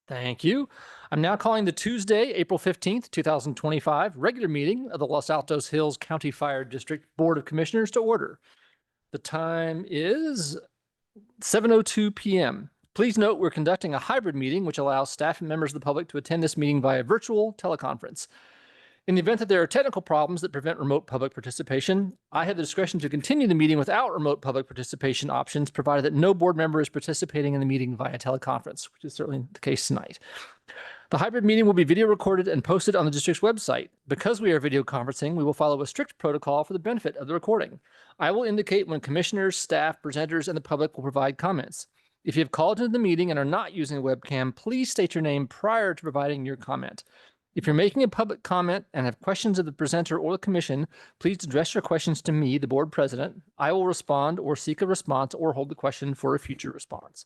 Thank you. I'm now calling the Tuesday, April 15th, 2025 regular meeting of the Los Altos Hills County Fire District Board of Commissioners to order. The time is 7:02 p.m. Please note we're conducting a hybrid meeting, which allows staff and members of the public to attend this meeting via virtual teleconference. In the event that there are technical problems that prevent remote public participation, I have the discretion to continue the meeting without remote public participation options, provided that no board member is participating in the meeting via teleconference, which is certainly the case tonight. The hybrid meeting will be video recorded and posted on the district's website. Because we are video conferencing, we will follow a strict protocol for the benefit of the recording. I will indicate when commissioners, staff, presenters, and the public will provide comments. If you have called into the meeting and are not using a webcam, please state your name prior to providing your comment. If you're making a public comment and have questions of the presenter or the commission, please address your questions to me, the board president. I will respond or seek a response or hold the question for a future response.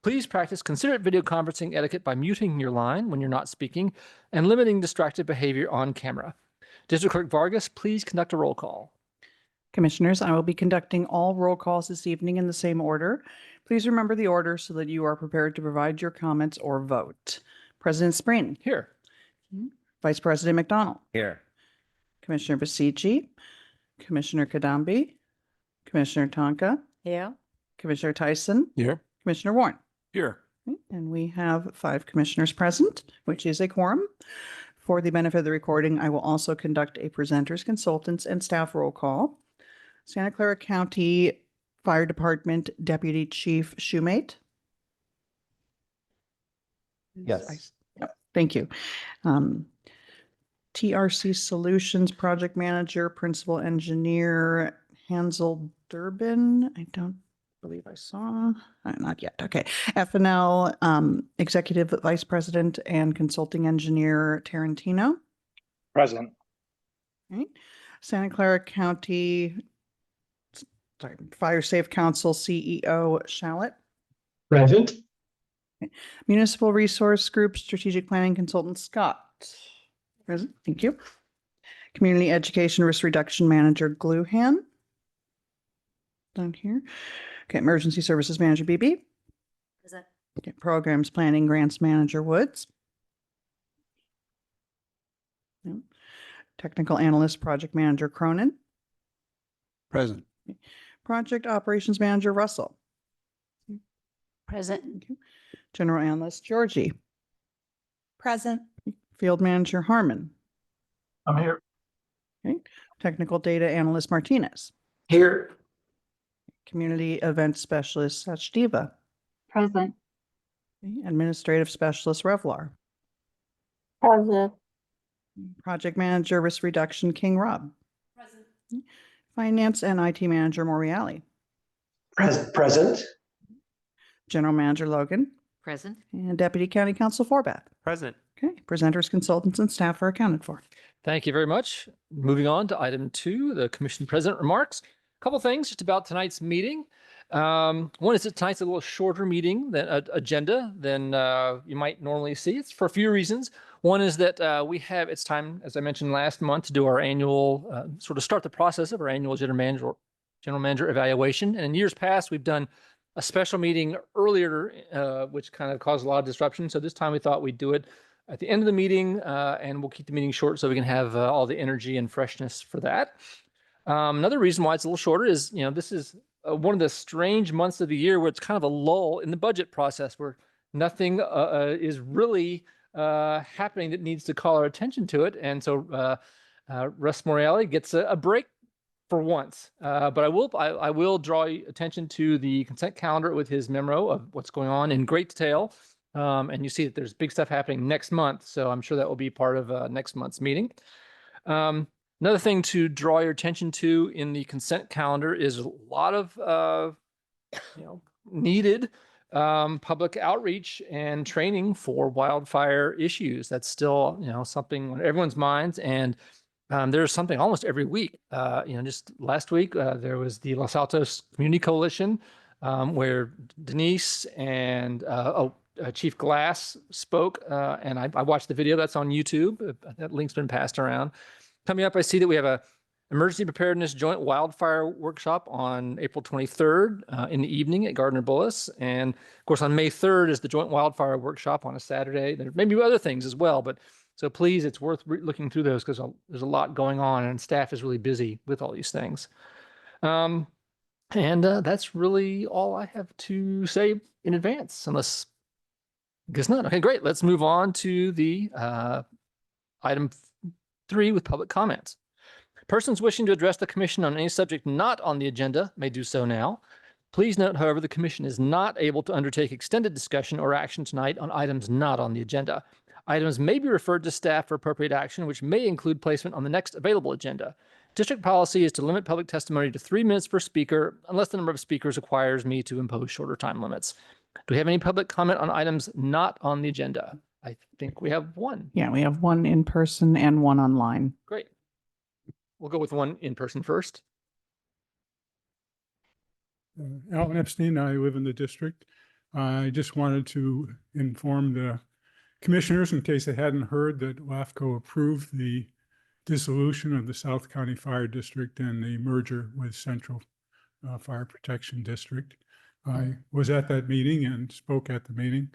Please practice considerate video conferencing etiquette by muting your line when you're not speaking and limiting distracted behavior on camera. District Clerk Vargas, please conduct a roll call. Commissioners, I will be conducting all roll calls this evening in the same order. Please remember the order so that you are prepared to provide your comments or vote. President Spreen. Here. Vice President McDonald. Here. Commissioner Basici. Commissioner Kadambi. Commissioner Tonka. Yeah. Commissioner Tyson. Here. Commissioner Warren. Here. And we have 5 commissioners present, which is a quorum. For the benefit of the recording, I will also conduct a presenters, consultants, and staff roll call. Santa Clara County Fire Department Deputy Chief Shoemate. Yes. Thank you. TRC Solutions Project Manager, Principal Engineer Hansel Durbin. I don't believe I saw, not yet. Okay. FNL Executive Vice President and Consulting Engineer Tarantino. Present. Okay. Santa Clara County Fire Safe Council CEO Shallett. Present. Municipal Resource Group Strategic Planning Consultant Scott. Present. Thank you. Community Education Risk Reduction Manager Gluhan. Down here. Okay. Emergency Services Manager BB. Present. Okay. Programs Planning Grants Manager Woods. Yep. Technical Analyst Project Manager Cronin. Present. Project Operations Manager Russell. Present. Thank you. General Analyst Georgie. Present. Field Manager Harmon. I'm here. Okay. Technical Data Analyst Martinez. Here. Community Event Specialist Sachdeva. Present. Okay. Administrative Specialist Revlar. Present. Project Manager Risk Reduction King Rob. Present. Finance and IT Manager Moriali. Present. General Manager Logan. Present. And Deputy County Counsel Forbath. Present. Okay. Presenters, consultants, and staff are accounted for. Thank you very much. Moving on to item 2, the commission president remarks. A couple things just about tonight's meeting. One is that tonight's a little shorter meeting than agenda than you might normally see. It's for a few reasons. One is that it's time, as I mentioned last month, to do our annual, sort of start the process of our annual general manager evaluation. And in years past, we've done a special meeting earlier, which kind of caused a lot of disruption. So this time we thought we'd do it at the end of the meeting, and we'll keep the meeting short so we can have all the energy and freshness for that. Another reason why it's a little shorter is, this is one of the strange months of the year where it's kind of a lull in the budget process, where nothing is really happening that needs to call our attention to it. And so Russ Morale gets a break for once. But I will draw attention to the consent calendar with his memo of what's going on in great detail. And you see that there's big stuff happening next month. So I'm sure that will be part of next month's meeting. Another thing to draw your attention to in the consent calendar is a lot of needed public outreach and training for wildfire issues. That's still something on everyone's minds, and there's something almost every week. Just last week there was the Los Altos Community Coalition where Denise and Chief Glass spoke, and I watched the video that's on YouTube. That link's been passed around. Coming up, I see that we have Emergency Preparedness Joint Wildfire Workshop on April 23rd in the evening at Gardner Bullis. And of course, on May 3rd is the Joint Wildfire Workshop on a Saturday. There may be other things as well, but so please, it's worth looking through those because there's a lot going on and staff is really busy with all these things. And that's really all I have to say in advance, unless I guess not. Okay, great. Let's move on to the item 3 with public comments. Persons wishing to address the commission on any subject not on the agenda may do so now. Please note, however, the commission is not able to undertake extended discussion or action tonight on items not on the agenda. Items may be referred to staff for appropriate action, which may include placement on the next available agenda. District policy is to limit public testimony to 3 minutes per speaker, unless the number of speakers requires me to impose shorter time limits. Do we have any public comment on items not on the agenda? I think we have one. Yeah, we have one in person and one online. Great. We'll go with one in person first. Alan Epstein, I live in the district. I just wanted to inform the commissioners, in case they hadn't heard, that LAHCO approved the dissolution of the South County Fire District and the merger with Central Fire Protection District. I was at that meeting and spoke at the meeting,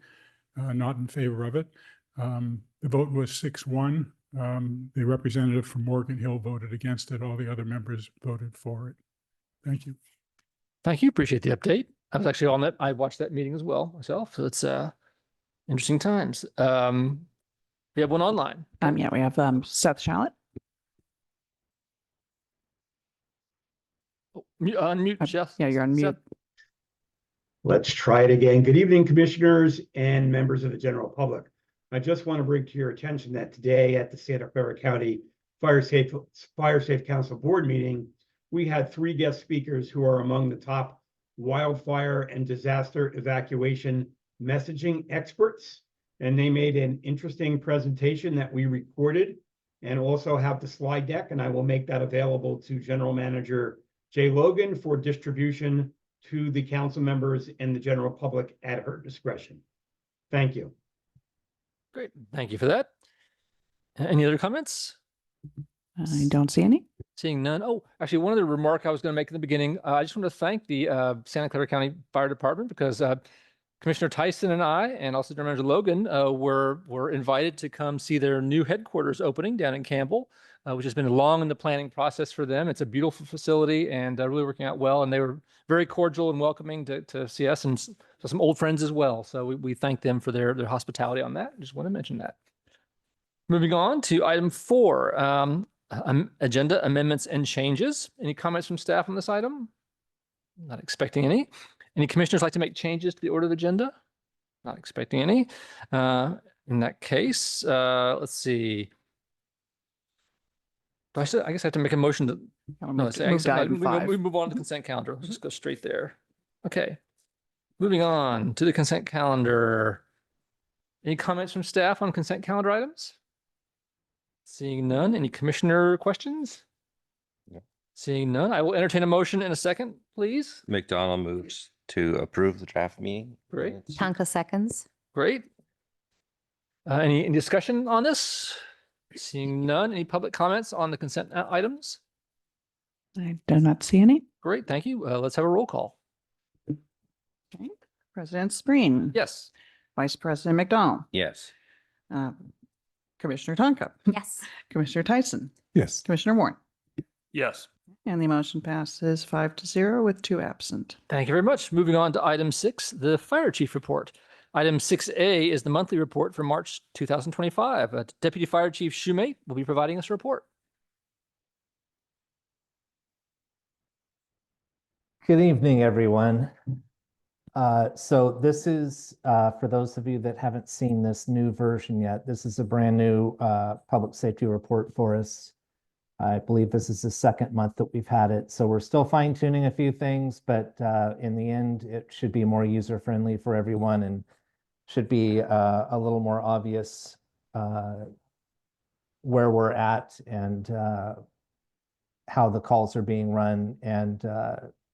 not in favor of it. The vote was 6-1. The representative from Morgan Hill voted against it. All the other members voted for it. Thank you. Thank you. Appreciate the update. I was actually on that. I watched that meeting as well myself. So it's interesting times. We have one online. Yeah, we have Seth Shallett. Oh, unmute, Jeff. Yeah, you're on mute. Let's try it again. Good evening, commissioners and members of the general public. I just want to bring to your attention that today at the Santa Clara County Fire Safe Council Board meeting, we had 3 guest speakers who are among the top wildfire and disaster evacuation messaging experts. And they made an interesting presentation that we recorded and also have the slide deck. And I will make that available to General Manager Jay Logan for distribution to the council members and the general public at her discretion. Thank you. Great. Thank you for that. Any other comments? I don't see any. Seeing none. Oh, actually, one other remark I was going to make in the beginning. I just want to thank the Santa Clara County Fire Department because Commissioner Tyson and I, and also General Manager Logan, were invited to come see their new headquarters opening down in Campbell, which has been long in the planning process for them. It's a beautiful facility and really working out well. And they were very cordial and welcoming to see us and some old friends as well. So we thank them for their hospitality on that. Just want to mention that. Moving on to item 4, agenda amendments and changes. Any comments from staff on this item? Not expecting any. Any commissioners like to make changes to the order of agenda? Not expecting any. In that case, let's see. I guess I have to make a motion to. No, we move on to the consent calendar. Let's just go straight there. Okay. Moving on to the consent calendar. Any comments from staff on consent calendar items? Seeing none. Any commissioner questions? No. Seeing none, I will entertain a motion in a second, please. McDonald moves to approve the draft meeting. Great. minutes. Tonka seconds. Great. Any discussion on this? Seeing none. Any public comments on the consent items? I do not see any. Great, thank you. Let's have a roll call. Okay. President Spreen. Yes. Vice President McDonald. Yes. Commissioner Tonka. Yes. Commissioner Tyson. Yes. Commissioner Warren. Yes. And the motion passes 5-0 with 2 absent. Thank you very much. Moving on to item 6, the fire chief report. Item 6A is the monthly report for March 2025. Deputy Fire Chief Shoemate will be providing us a report. Good evening, everyone. So this is, for those of you that haven't seen this new version yet, this is a brand new public safety report for us. I believe this is the 2nd month that we've had it. So we're still fine tuning a few things, but in the end, it should be more user friendly for everyone and should be a little more obvious where we're at and how the calls are being run and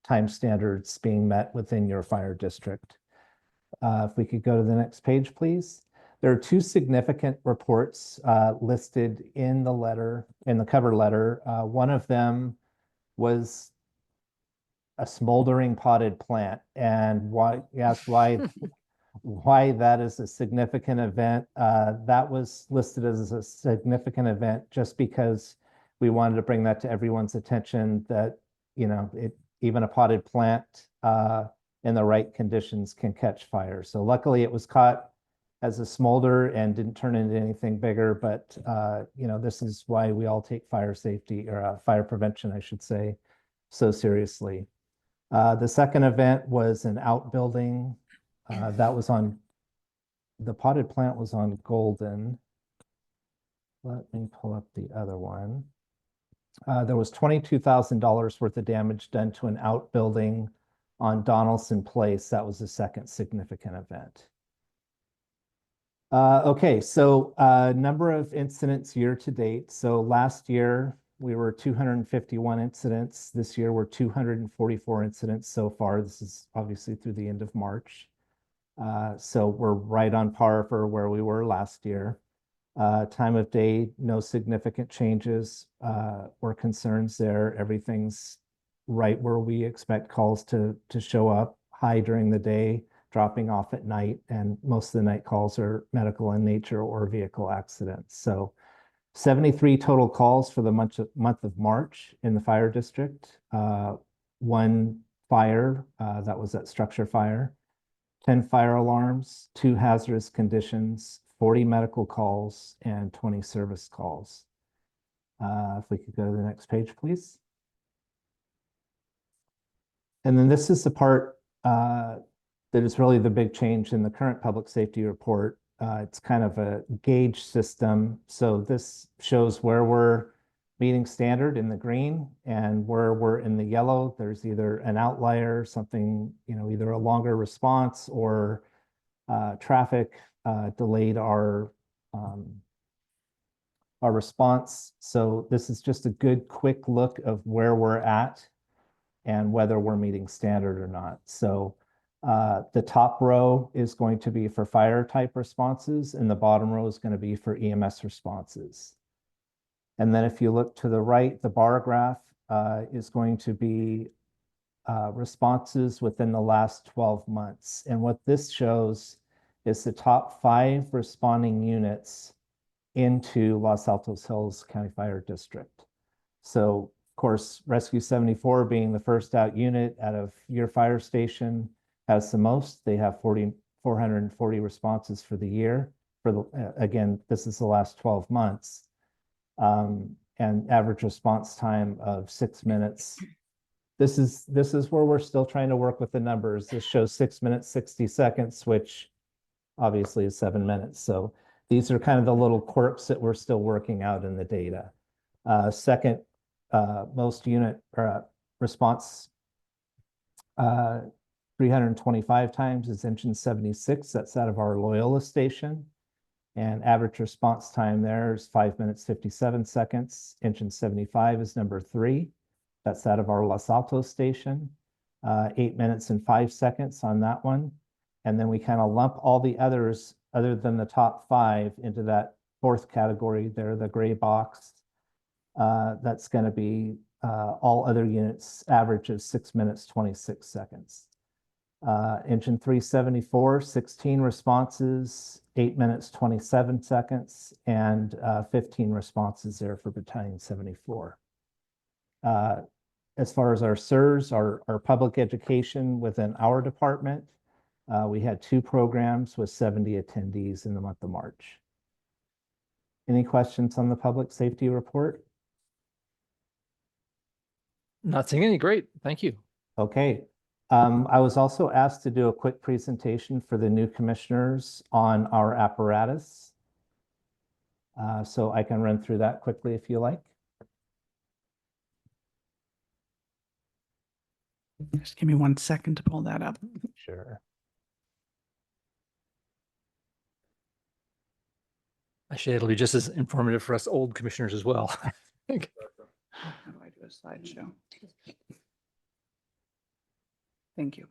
time standards being met within your fire district. If we could go to the next page, please. There are two significant reports listed in the letter, in the cover letter. One of them was a smoldering potted plant, and why, you asked why that is a significant event. That was listed as a significant event just because we wanted to bring that to everyone's attention that, you know, even a potted plant in the right conditions can catch fire. So luckily it was caught as a smolder and didn't turn into anything bigger, but you know, this is why we all take fire safety or fire prevention, I should say, so seriously. The second event was an outbuilding that was on, the potted plant was on Golden. Let me pull up the other one. There was $22,000 worth of damage done to an outbuilding on Donaldson Place. That was the second significant event. Okay, so number of incidents year to date. So last year we were 251 incidents. This year we're 244 incidents so far. This is obviously through the end of March. So we're right on par for where we were last year. Time of day, no significant changes or concerns there. Everything's right where we expect calls to show up, high during the day, dropping off at night, and most of the night calls are medical in nature or vehicle accidents. So 73 total calls for the month of March in the fire district. One fire, that was that structure fire. 10 fire alarms, 2 hazardous conditions, 40 medical calls, and 20 service calls. If we could go to the next page, please. And then this is the part that is really the big change in the current public safety report. It's kind of a gauge system. So this shows where we're meeting standard in the green, and where we're in the yellow, there's either an outlier, something, you know, either a longer response or traffic delayed our response. So this is just a good quick look of where we're at and whether we're meeting standard or not. So the top row is going to be for fire type responses, and the bottom row is going to be for EMS responses. And then if you look to the right, the bar graph is going to be responses within the last 12 months. And what this shows is the top 5 responding units into Los Altos Hills County Fire District. So of course, Rescue 74 being the first out unit out of your fire station has the most. They have 440 responses for the year. For the, again, this is the last 12 months. And average response time of 6 minutes. This is where we're still trying to work with the numbers. This shows 6 minutes, 60 seconds, which obviously is 7 minutes. So these are kind of the little quirks that we're still working out in the data. Second, most unit response 325 times is engine 76. That's out of our Loyola station. And average response time there is 5 minutes, 57 seconds. Engine 75 is number 3. That's out of our Los Altos station. 8 minutes and 5 seconds on that one. And then we kind of lump all the others other than the top 5 into that 4th category there, the gray box. That's going to be all other units, average of 6 minutes, 26 seconds. Engine 374, 16 responses, 8 minutes, 27 seconds, and 15 responses there for Battalion 74. As far as our SIRS, our public education within our department, we had 2 programs with 70 attendees in the month of March. Any questions on the public safety report? Not seeing any. Great. Thank you. Okay. I was also asked to do a quick presentation for the new commissioners on our apparatus. So I can run through that quickly if you like. Just give me 1 second to pull that up. Sure. Actually, it'll be just as informative for us old commissioners as well. How do I do a slideshow? Thank you.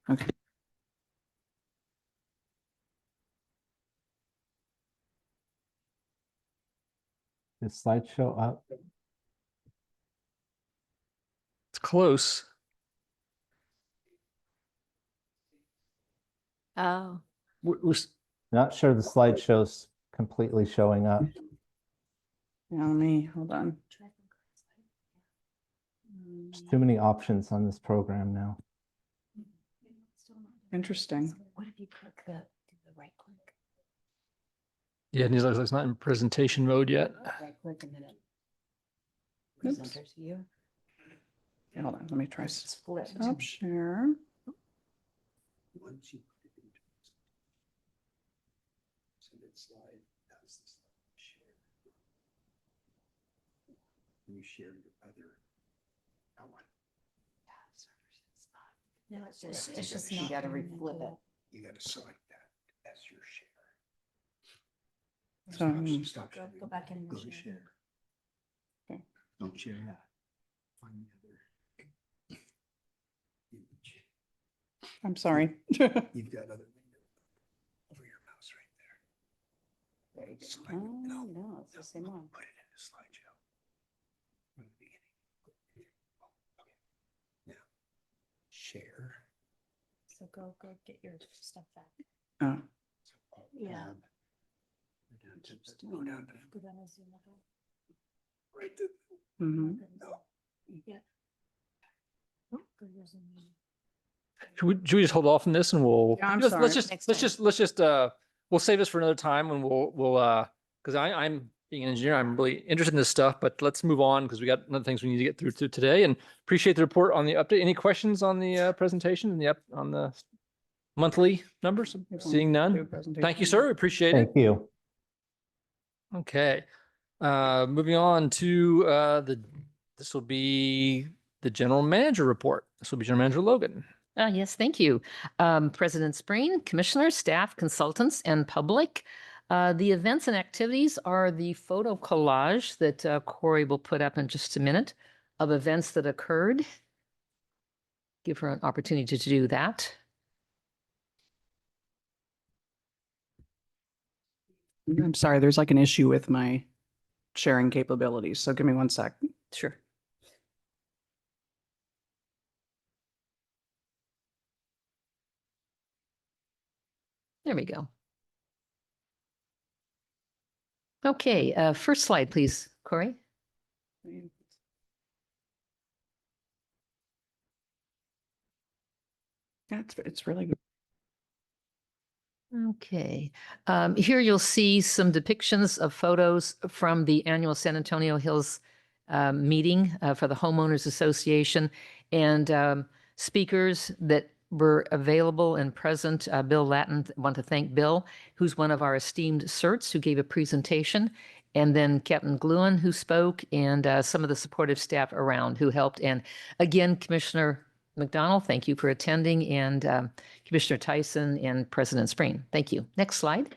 Okay. Is slideshow up? It's close. Oh. We're Not sure the slideshow's completely showing up. Yeah, let me, hold on. There's too many options on this program now. Interesting. What if you click the right click? Yeah, and he's like, it's not in presentation mode yet. Right click and then it Oops. presenters view. Yeah, hold on, let me try Split. stop share. Once you put it into so that slide, that's the slide share. And you share your other. That one. No, it's just you gotta reflip it. You gotta select that as your share. So, Stop Go sharing. back in Go your to share. share. Okay. Don't share that. Find the other. image. I'm sorry. You've got other window over your mouse right there. There you go. Select- Oh, no, it's the same one. Put it in the slideshow. From the beginning. Oh, okay. Now, share. So go get your stuff back. Oh, So Alt Yeah. tab. Go down to Go down and zoom out. right to mhm. no. Yeah. Go to your zoom in. Should we just hold off on this and we'll Yeah, I'm let's sorry. let's just we'll save this for another time and we'll because I'm being an engineer, I'm really interested in this stuff, but let's move on because we got other things we need to get through to today, and appreciate the report on the update. Any questions on the presentation and on the monthly numbers? Seeing Do a none. presentation. Thank you, sir. We appreciate it. Thank you. Okay. Moving on to this will be the general manager report. This will be General Manager Logan. Yes, thank you. President Spreen, commissioners, staff, consultants, and public. The events and activities are the photo collage that Corey will put up in just a minute of events that occurred. Give her an opportunity to do that. I'm sorry, there's like an issue with my sharing capabilities, so give me 1 sec. Sure. There we go. Okay, first slide, please, Corey. Yeah, it's really good. Okay, here you'll see some depictions of photos from the annual San Antonio Hills meeting for the Homeowners Association, and speakers that were available and present. Bill Lattin, want to thank Bill, who's one of our esteemed certs, who gave a presentation, and then Captain Gluin, who spoke, and some of the supportive staff around who helped. And again, Commissioner McDonald, thank you for attending, and Commissioner Tyson and President Spreen. Thank you. Next slide.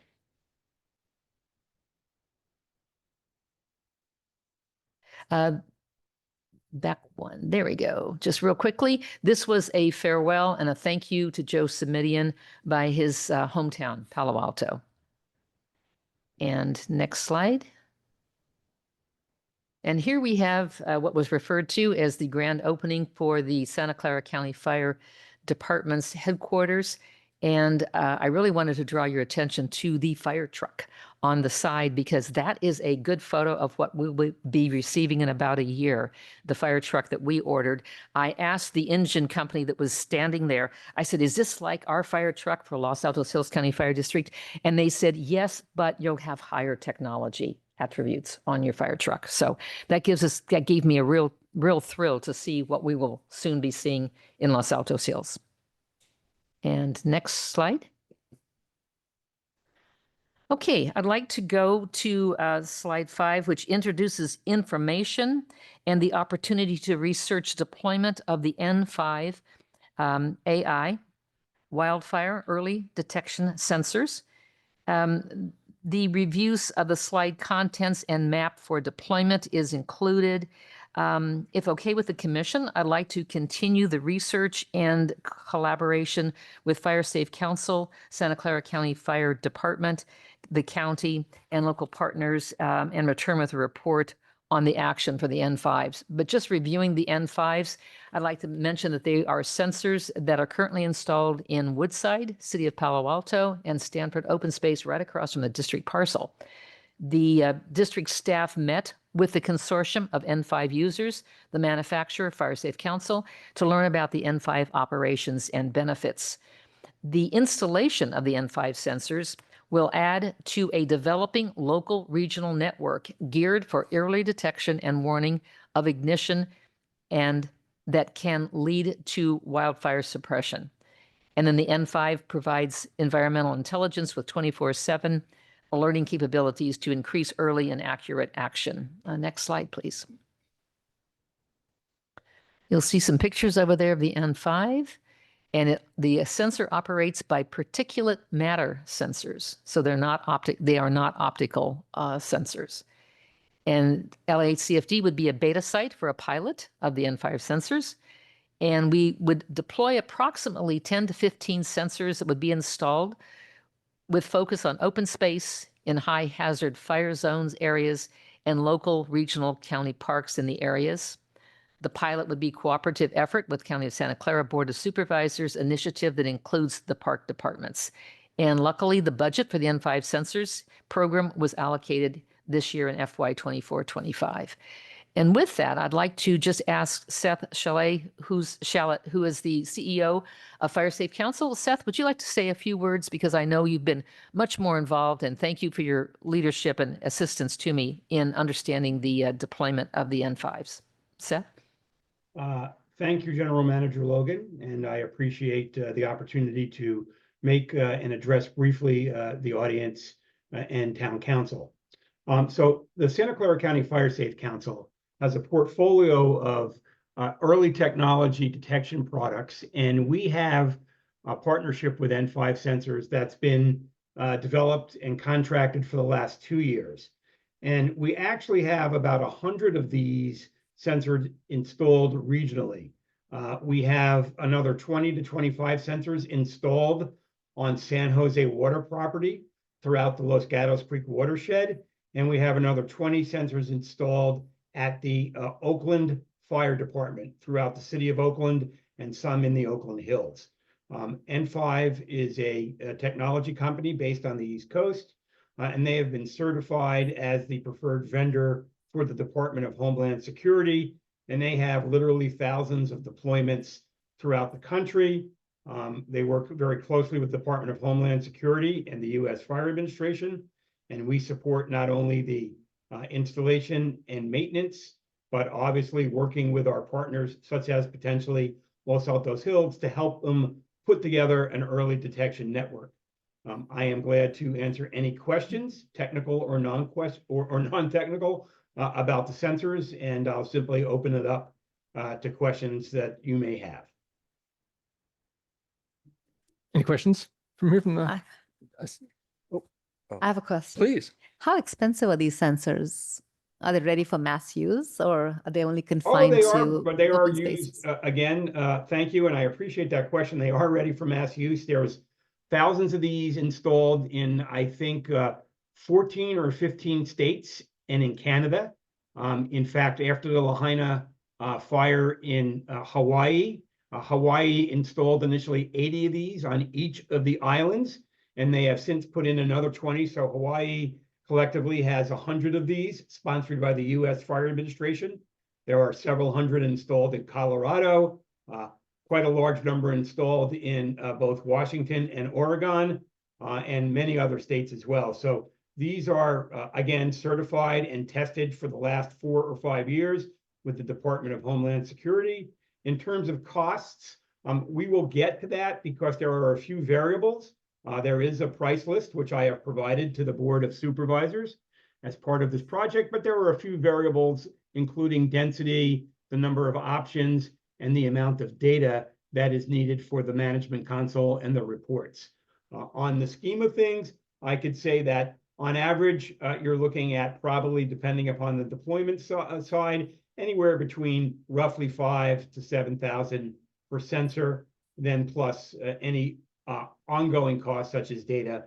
Back one. There we go. Just real quickly, this was a farewell and a thank you to Joe Simidian by his hometown, Palo Alto. And next slide. And here we have what was referred to as the grand opening for the Santa Clara County Fire Department's headquarters. And I really wanted to draw your attention to the fire truck on the side, because that is a good photo of what we will be receiving in about a year, the fire truck that we ordered. I asked the engine company that was standing there, I said, is this like our fire truck for Los Altos Hills County Fire District? And they said, yes, but you'll have higher technology attributes on your fire truck. So that gave me a real thrill to see what we will soon be seeing in Los Altos Hills. And next slide. Okay, I'd like to go to slide 5, which introduces information and the opportunity to research deployment of the N5 AI wildfire early detection sensors. The reviews of the slide contents and map for deployment is included. If okay with the commission, I'd like to continue the research and collaboration with Fire Safe Council, Santa Clara County Fire Department, the county, and local partners, and return with a report on the action for the N5s. But just reviewing the N5s, I'd like to mention that they are sensors that are currently installed in Woodside, City of Palo Alto, and Stanford Open Space right across from the district parcel. The district staff met with the consortium of N5 users, the manufacturer, Fire Safe Council, to learn about the N5 operations and benefits. The installation of the N5 sensors will add to a developing local regional network geared for early detection and warning of ignition and that can lead to wildfire suppression. And then the N5 provides environmental intelligence with 24/7 alerting capabilities to increase early and accurate action. Next slide, please. You'll see some pictures over there of the N5, and the sensor operates by particulate matter sensors. So they are not optical sensors. And LAHCFD would be a beta site for a pilot of the N5 sensors. And we would deploy approximately 10 to 15 sensors that would be installed with focus on open space in high hazard fire zones areas and local regional county parks in the areas. The pilot would be cooperative effort with County of Santa Clara Board of Supervisors initiative that includes the park departments. And luckily, the budget for the N5 sensors program was allocated this year in FY 24-25. And with that, I'd like to just ask Seth Chalet, who is the CEO of Fire Safe Council. Seth, would you like to say a few words? Because I know you've been much more involved, and thank you for your leadership and assistance to me in understanding the deployment of the N5s. Seth? Thank you, General Manager Logan, and I appreciate the opportunity to make and address briefly the audience and Town Council. So the Santa Clara County Fire Safe Council has a portfolio of early technology detection products, and we have a partnership with N5 Sensors that's been developed and contracted for the last 2 years. And we actually have about 100 of these sensors installed regionally. We have another 20 to 25 sensors installed on San Jose water property throughout the Los Gatos Creek watershed. And we have another 20 sensors installed at the Oakland Fire Department throughout the city of Oakland and some in the Oakland Hills. N5 is a technology company based on the East Coast, and they have been certified as the preferred vendor for the Department of Homeland Security, and they have literally thousands of deployments throughout the country. They work very closely with the Department of Homeland Security and the U.S. Fire Administration, and we support not only the installation and maintenance, but obviously working with our partners, such as potentially Los Altos Hills, to help them put together an early detection network. I am glad to answer any questions, technical or non-technical, about the sensors, and I'll simply open it up to questions that you may have. Any questions from here from the? I have a question. Please. How expensive are these sensors? Are they ready for mass use, or are they only confined to? But they are open used, spaces? again, thank you, and I appreciate that question. They are ready for mass use. There's thousands of these installed in, I think, 14 or 15 states and in Canada. In fact, after the Lahaina fire in Hawaii, Hawaii installed initially 80 of these on each of the islands, and they have since put in another 20. So Hawaii collectively has 100 of these sponsored by the U.S. Fire Administration. There are several hundred installed in Colorado, quite a large number installed in both Washington and Oregon, and many other states as well. So these are, again, certified and tested for the last 4 or 5 years with the Department of Homeland Security. In terms of costs, we will get to that because there are a few variables. There is a price list, which I have provided to the Board of Supervisors as part of this project, but there are a few variables, including density, the number of options, and the amount of data that is needed for the management console and the reports. On the scheme of things, I could say that on average, you're looking at probably, depending upon the deployment side, anywhere between roughly 5,000 to 7,000 per sensor, then plus any ongoing costs such as data,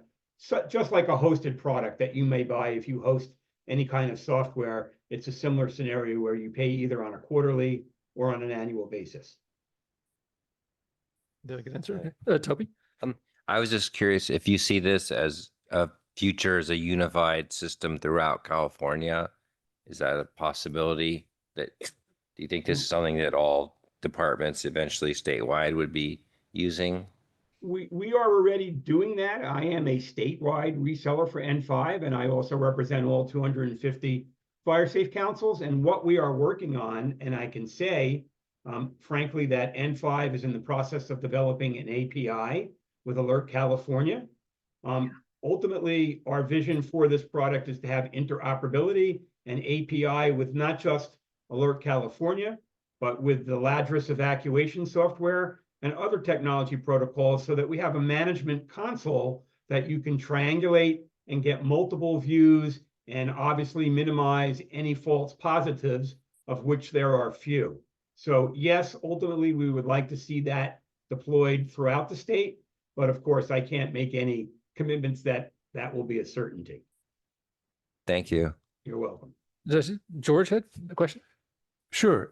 just like a hosted product that you may buy if you host any kind of software. It's a similar scenario where you pay either on a quarterly or on an annual basis. Did I get an answer? Toby? I was just curious if you see this as a future as a unified system throughout California. Is that a possibility? Do you think this is something that all departments eventually statewide would be using? We are already doing that. I am a statewide reseller for N5, and I also represent all 250 fire safe councils. And what we are working on, and I can say, frankly, that N5 is in the process of developing an API with Alert California. Ultimately, our vision for this product is to have interoperability and API with not just Alert California, but with the LAHCFD evacuation software and other technology protocols, so that we have a management console that you can triangulate and get multiple views and obviously minimize any false positives, of which there are few. So yes, ultimately, we would like to see that deployed throughout the state, but of course, I can't make any commitments that that will be a certainty. Thank you. You're welcome. George had a question? Sure.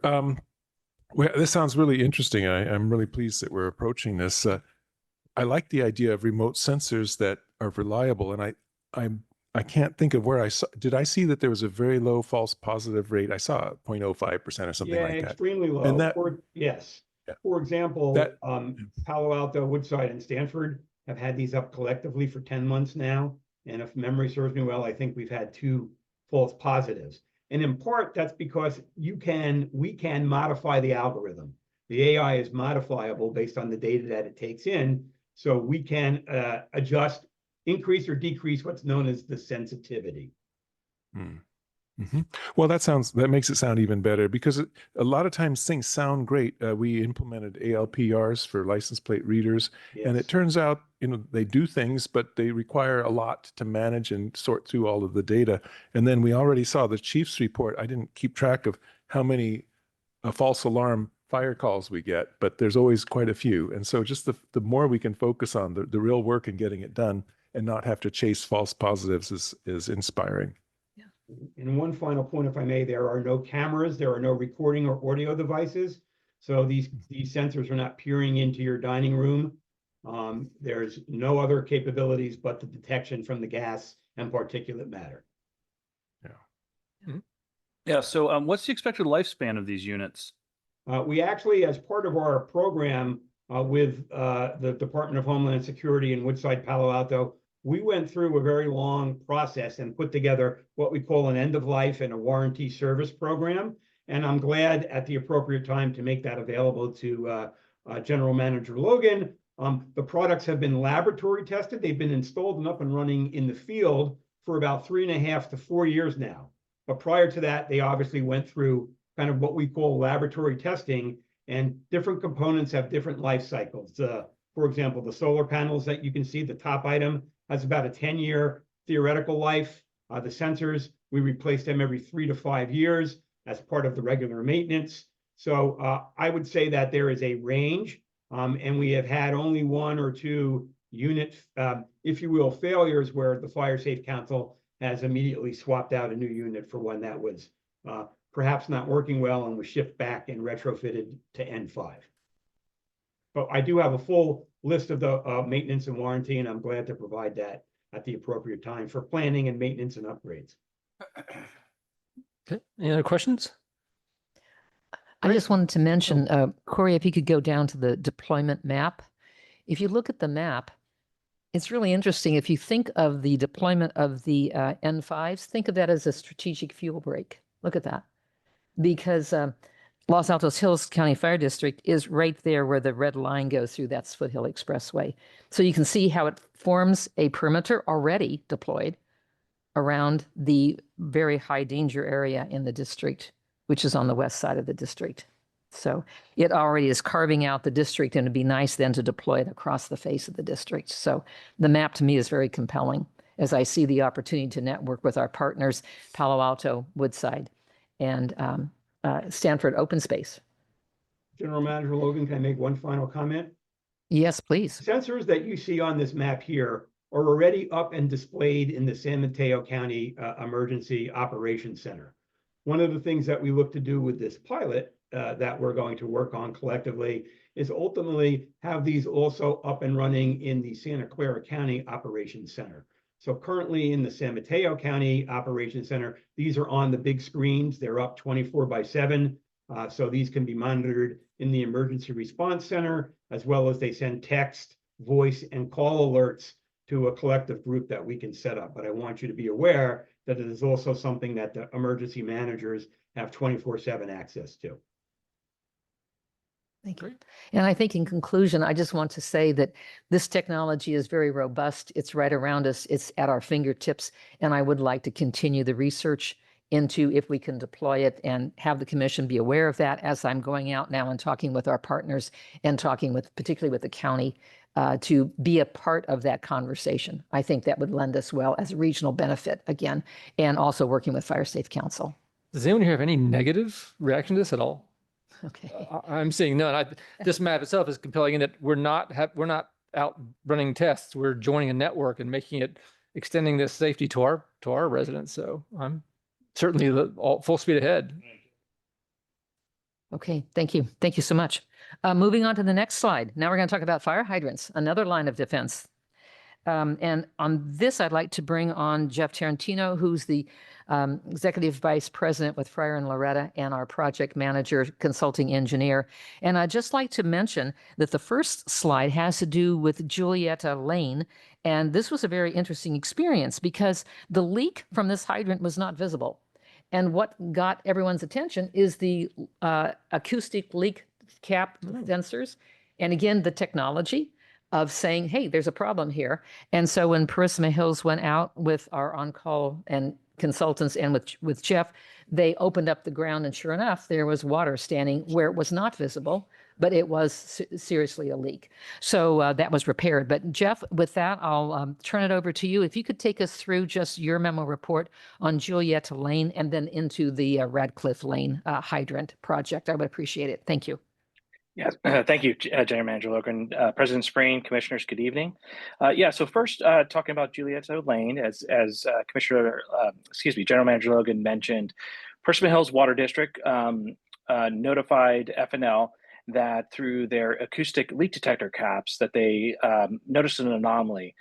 Well, this sounds really interesting. I'm really pleased that we're approaching this. I like the idea of remote sensors that are reliable, and I can't think of where I saw. Did I see that there was a very low false positive rate? I saw 0.05% or something like that. Extremely low. And that, yes. Yeah. For example, That- Palo Alto, Woodside, and Stanford have had these up collectively for 10 months now. And if memory serves me well, I think we've had 2 false positives. And in part, that's because we can modify the algorithm. The AI is modifiable based on the data that it takes in. So we can adjust, increase or decrease what's known as the sensitivity. Mm-hmm. Well, that makes it sound even better, because a lot of times things sound great. We implemented ALPRs for license plate readers, and Yes. it turns out, they do things, but they require a lot to manage and sort through all of the data. And then we already saw the chief's report. I didn't keep track of how many false alarm fire calls we get, but there's always quite a few. And so just the more we can focus on the real work and getting it done and not have to chase false positives is inspiring. And one final point, if I may, there are no cameras, there are no recording or audio devices. So these sensors are not peering into your dining room. There's no other capabilities but the detection from the gas and particulate matter. Yeah. So what's the expected lifespan of these units? We actually, as part of our program with the Department of Homeland Security in Woodside, Palo Alto, we went through a very long process and put together what we call an end of life and a warranty service program. And I'm glad at the appropriate time to make that available to General Manager Logan. The products have been laboratory tested. They've been installed and up and running in the field for about 3.5 to 4 years now. But prior to that, they obviously went through kind of what we call laboratory testing, and different components have different life cycles. For example, the solar panels that you can see, the top item, has about a 10-year theoretical life. The sensors, we replace them every 3 to 5 years as part of the regular maintenance. So I would say that there is a range, and we have had only 1 or 2 unit, if you will, failures where the Fire Safe Council has immediately swapped out a new unit for one that was perhaps not working well and was shipped back and retrofitted to N5. But I do have a full list of the maintenance and warranty, and I'm glad to provide that at the appropriate time for planning and maintenance and upgrades. Okay. Any other questions? I just wanted to mention, Corey, if you could go down to the deployment map. If you look at the map, it's really interesting. If you think of the deployment of the N5s, think of that as a strategic fuel break. Look at that. Because Los Altos Hills County Fire District is right there where the red line goes through. That's Foothill Expressway. So you can see how it forms a perimeter already deployed around the very high danger area in the district, which is on the west side of the district. So it already is carving out the district, and it'd be nice then to deploy it across the face of the district. So the map to me is very compelling as I see the opportunity to network with our partners, Palo Alto, Woodside, and Stanford open space. General Manager Logan, can I make one final comment? Yes, please. Sensors that you see on this map here are already up and displayed in the San Mateo County Emergency Operations Center. One of the things that we look to do with this pilot that we're going to work on collectively is ultimately have these also up and running in the Santa Clara County Operations Center. So currently in the San Mateo County Operations Center, these are on the big screens. They're up 24/7. So these can be monitored in the Emergency Response Center, as well as they send text, voice, and call alerts to a collective group that we can set up. But I want you to be aware that it is also something that the emergency managers have 24/7 access to. Thank you. And I think in conclusion, I just want to say that this technology is very robust. It's right around us. It's at our fingertips. And I would like to continue the research into if we can deploy it and have the commission be aware of that as I'm going out now and talking with our partners and talking with, particularly with the county, to be a part of that conversation. I think that would lend us well as a regional benefit again, and also working with Fire Safe Council. Does anyone here have any negative reaction to this at all? Okay. I'm seeing none. This map itself is compelling in that we're not out running tests. We're joining a network and making it, extending this safety to our residents. So I'm certainly full speed ahead. Okay, thank you. Thank you so much. Moving on to the next slide. Now we're going to talk about fire hydrants, another line of defense. And on this, I'd like to bring on Jeff Tarantino, who's the Executive Vice President with Fryer and Loretta and our project manager, consulting engineer. And I'd just like to mention that the first slide has to do with Julietta Lane. And this was a very interesting experience because the leak from this hydrant was not visible. And what got everyone's attention is the acoustic leak cap sensors. And again, the technology of saying, hey, there's a problem here. And so when Parisima Hills went out with our on-call and consultants and with Jeff, they opened up the ground and sure enough, there was water standing where it was not visible, but it was seriously a leak. So that was repaired. But Jeff, with that, I'll turn it over to you. If you could take us through just your memo report on Julietta Lane and then into the Radcliffe Lane hydrant project, I would appreciate it. Thank you. Yes, thank you, General Manager Logan. President Spreen, Commissioners, good evening. So first, talking about Julietta Lane, as General Manager Logan mentioned, Parisima Hills Water District notified FNL that through their acoustic leak detector caps that they noticed an anomaly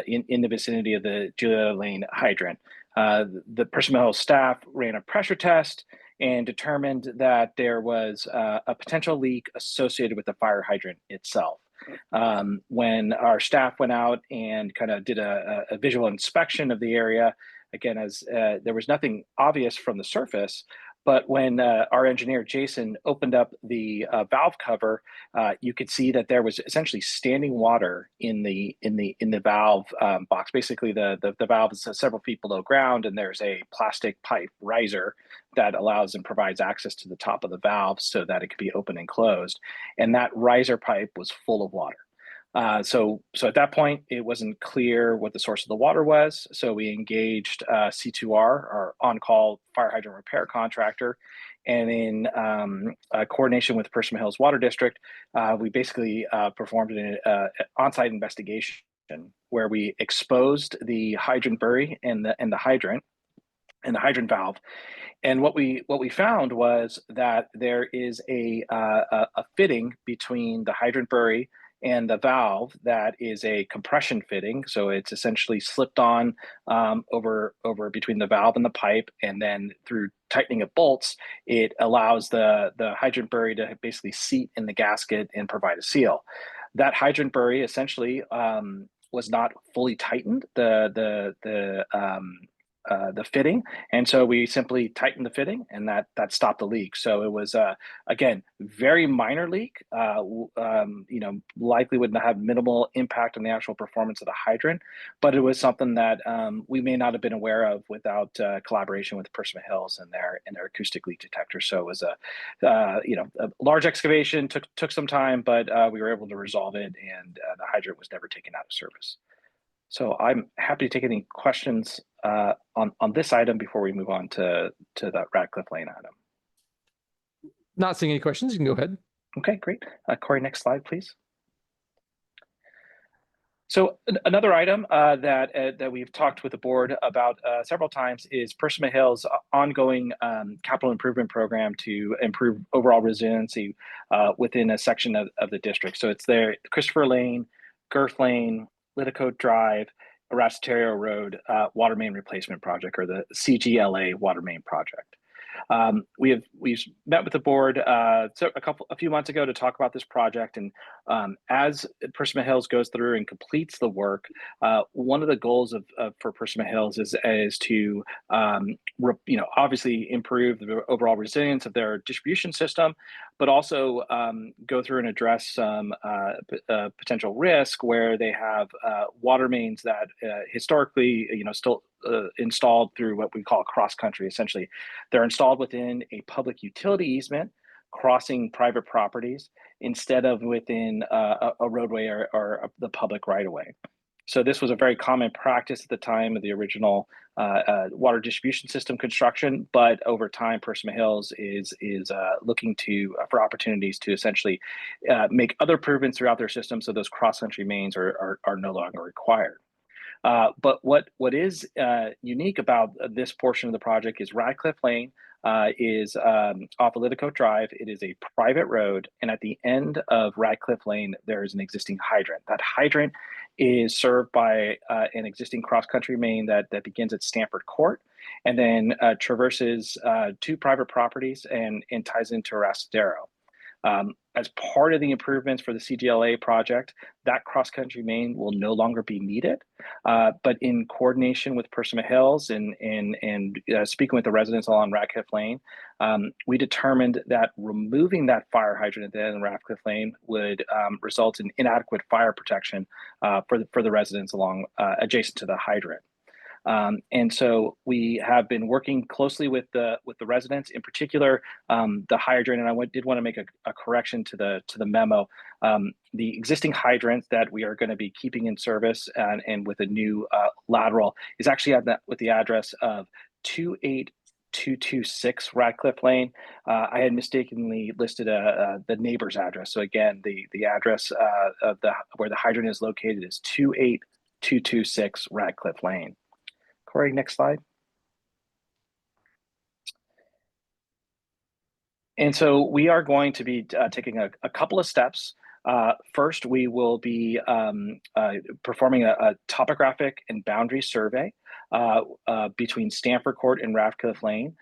in the vicinity of the Julietta Lane hydrant. The Parisima Hills staff ran a pressure test and determined that there was a potential leak associated with the fire hydrant itself. When our staff went out and kind of did a visual inspection of the area, again, as there was nothing obvious from the surface, but when our engineer Jason opened up the valve cover, you could see that there was essentially standing water in the valve box. Basically, the valve is several feet below ground, and there's a plastic pipe riser that allows and provides access to the top of the valve so that it could be open and closed. And that riser pipe was full of water. So at that point, it wasn't clear what the source of the water was. So we engaged C2R, our on-call fire hydrant repair contractor. And in coordination with Parisima Hills Water District, we basically performed an on-site investigation where we exposed the hydrant bury and the hydrant valve. And what we found was that there is a fitting between the hydrant bury and the valve that is a compression fitting. So it's essentially slipped on over between the valve and the pipe, and then through tightening of bolts, it allows the hydrant bury to basically seat in the gasket and provide a seal. That hydrant bury essentially was not fully tightened, the fitting, and so we simply tightened the fitting, and that stopped the leak. So it was again, very minor leak. Likely would have minimal impact on the actual performance of the hydrant, but it was something that we may not have been aware of without collaboration with Parisima Hills and their acoustic leak detector. So it was a large excavation, took some time, but we were able to resolve it, and the hydrant was never taken out of service. So I'm happy to take any questions on this item before we move on to the Radcliffe Lane item. Not seeing any questions. You can go ahead. Okay, great. Corey, next slide, please. So another item that we've talked with the board about several times is Percival Hill's ongoing capital improvement program to improve overall resiliency within a section of the district. So it's there, Christopher Lane, Girth Lane, Liticote Drive, Arrastorio Road water main replacement project, or the CGLA water main project. We've met with the board a few months ago to talk about this project, and as Percival Hills goes through and completes the work, one of the goals for Percival Hills is to obviously improve the overall resilience of their distribution system, but also go through and address some potential risk where they have water mains that historically still installed through what we call cross country. Essentially, they're installed within a public utility easement crossing private properties instead of within a roadway or the public right of way. So this was a very common practice at the time of the original water distribution system construction, but over time, Percival Hills is looking for opportunities to essentially make other improvements throughout their system, so those cross-country mains are no longer required. But what is unique about this portion of the project is Radcliffe Lane is off of Liticote Drive. It is a private road, and at the end of Radcliffe Lane, there is an existing hydrant. That hydrant is served by an existing cross-country main that begins at Stanford Court, and then traverses two private properties and ties into Arrastorio. As part of the improvements for the CGLA project, that cross-country main will no longer be needed. But in coordination with Percival Hills and speaking with the residents along Radcliffe Lane, we determined that removing that fire hydrant at the end of Radcliffe Lane would result in inadequate fire protection for the residents along adjacent to the hydrant. And so we have been working closely with the residents, in particular the hydrant. And I did want to make a correction to the memo. The existing hydrant that we are going to be keeping in service and with a new lateral is actually with the address of 28226 Radcliffe Lane. I had mistakenly listed the neighbor's address. So again, the address of where the hydrant is located is 28226 Radcliffe Lane. Corey, next slide. And so we are going to be taking a couple of steps. First, we will be performing a topographic and boundary survey between Stanford Court and Radcliffe Lane.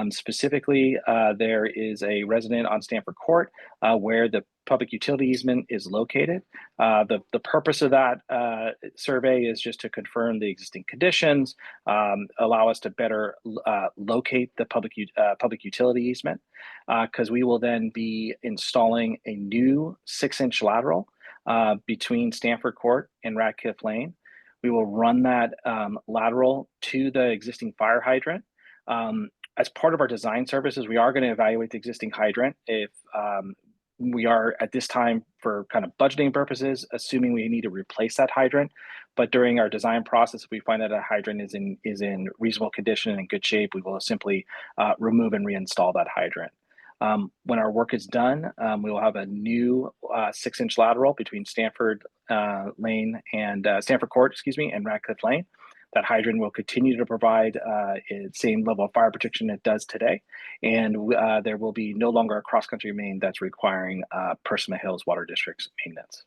Specifically, there is a resident on Stanford Court where the public utility easement is located. The purpose of that survey is just to confirm the existing conditions, allow us to better locate the public utility easement, because we will then be installing a new 6-inch lateral between Stanford Court and Radcliffe Lane. We will run that lateral to the existing fire hydrant. As part of our design services, we are going to evaluate the existing hydrant. If we are at this time, for kind of budgeting purposes, assuming we need to replace that hydrant, but during our design process, if we find that a hydrant is in reasonable condition and in good shape, we will simply remove and reinstall that hydrant. When our work is done, we will have a new 6-inch lateral between Stanford Lane and Stanford Court, and Radcliffe Lane. That hydrant will continue to provide the same level of fire protection it does today, and there will be no longer a cross-country main that's requiring Percival Hills Water District's maintenance.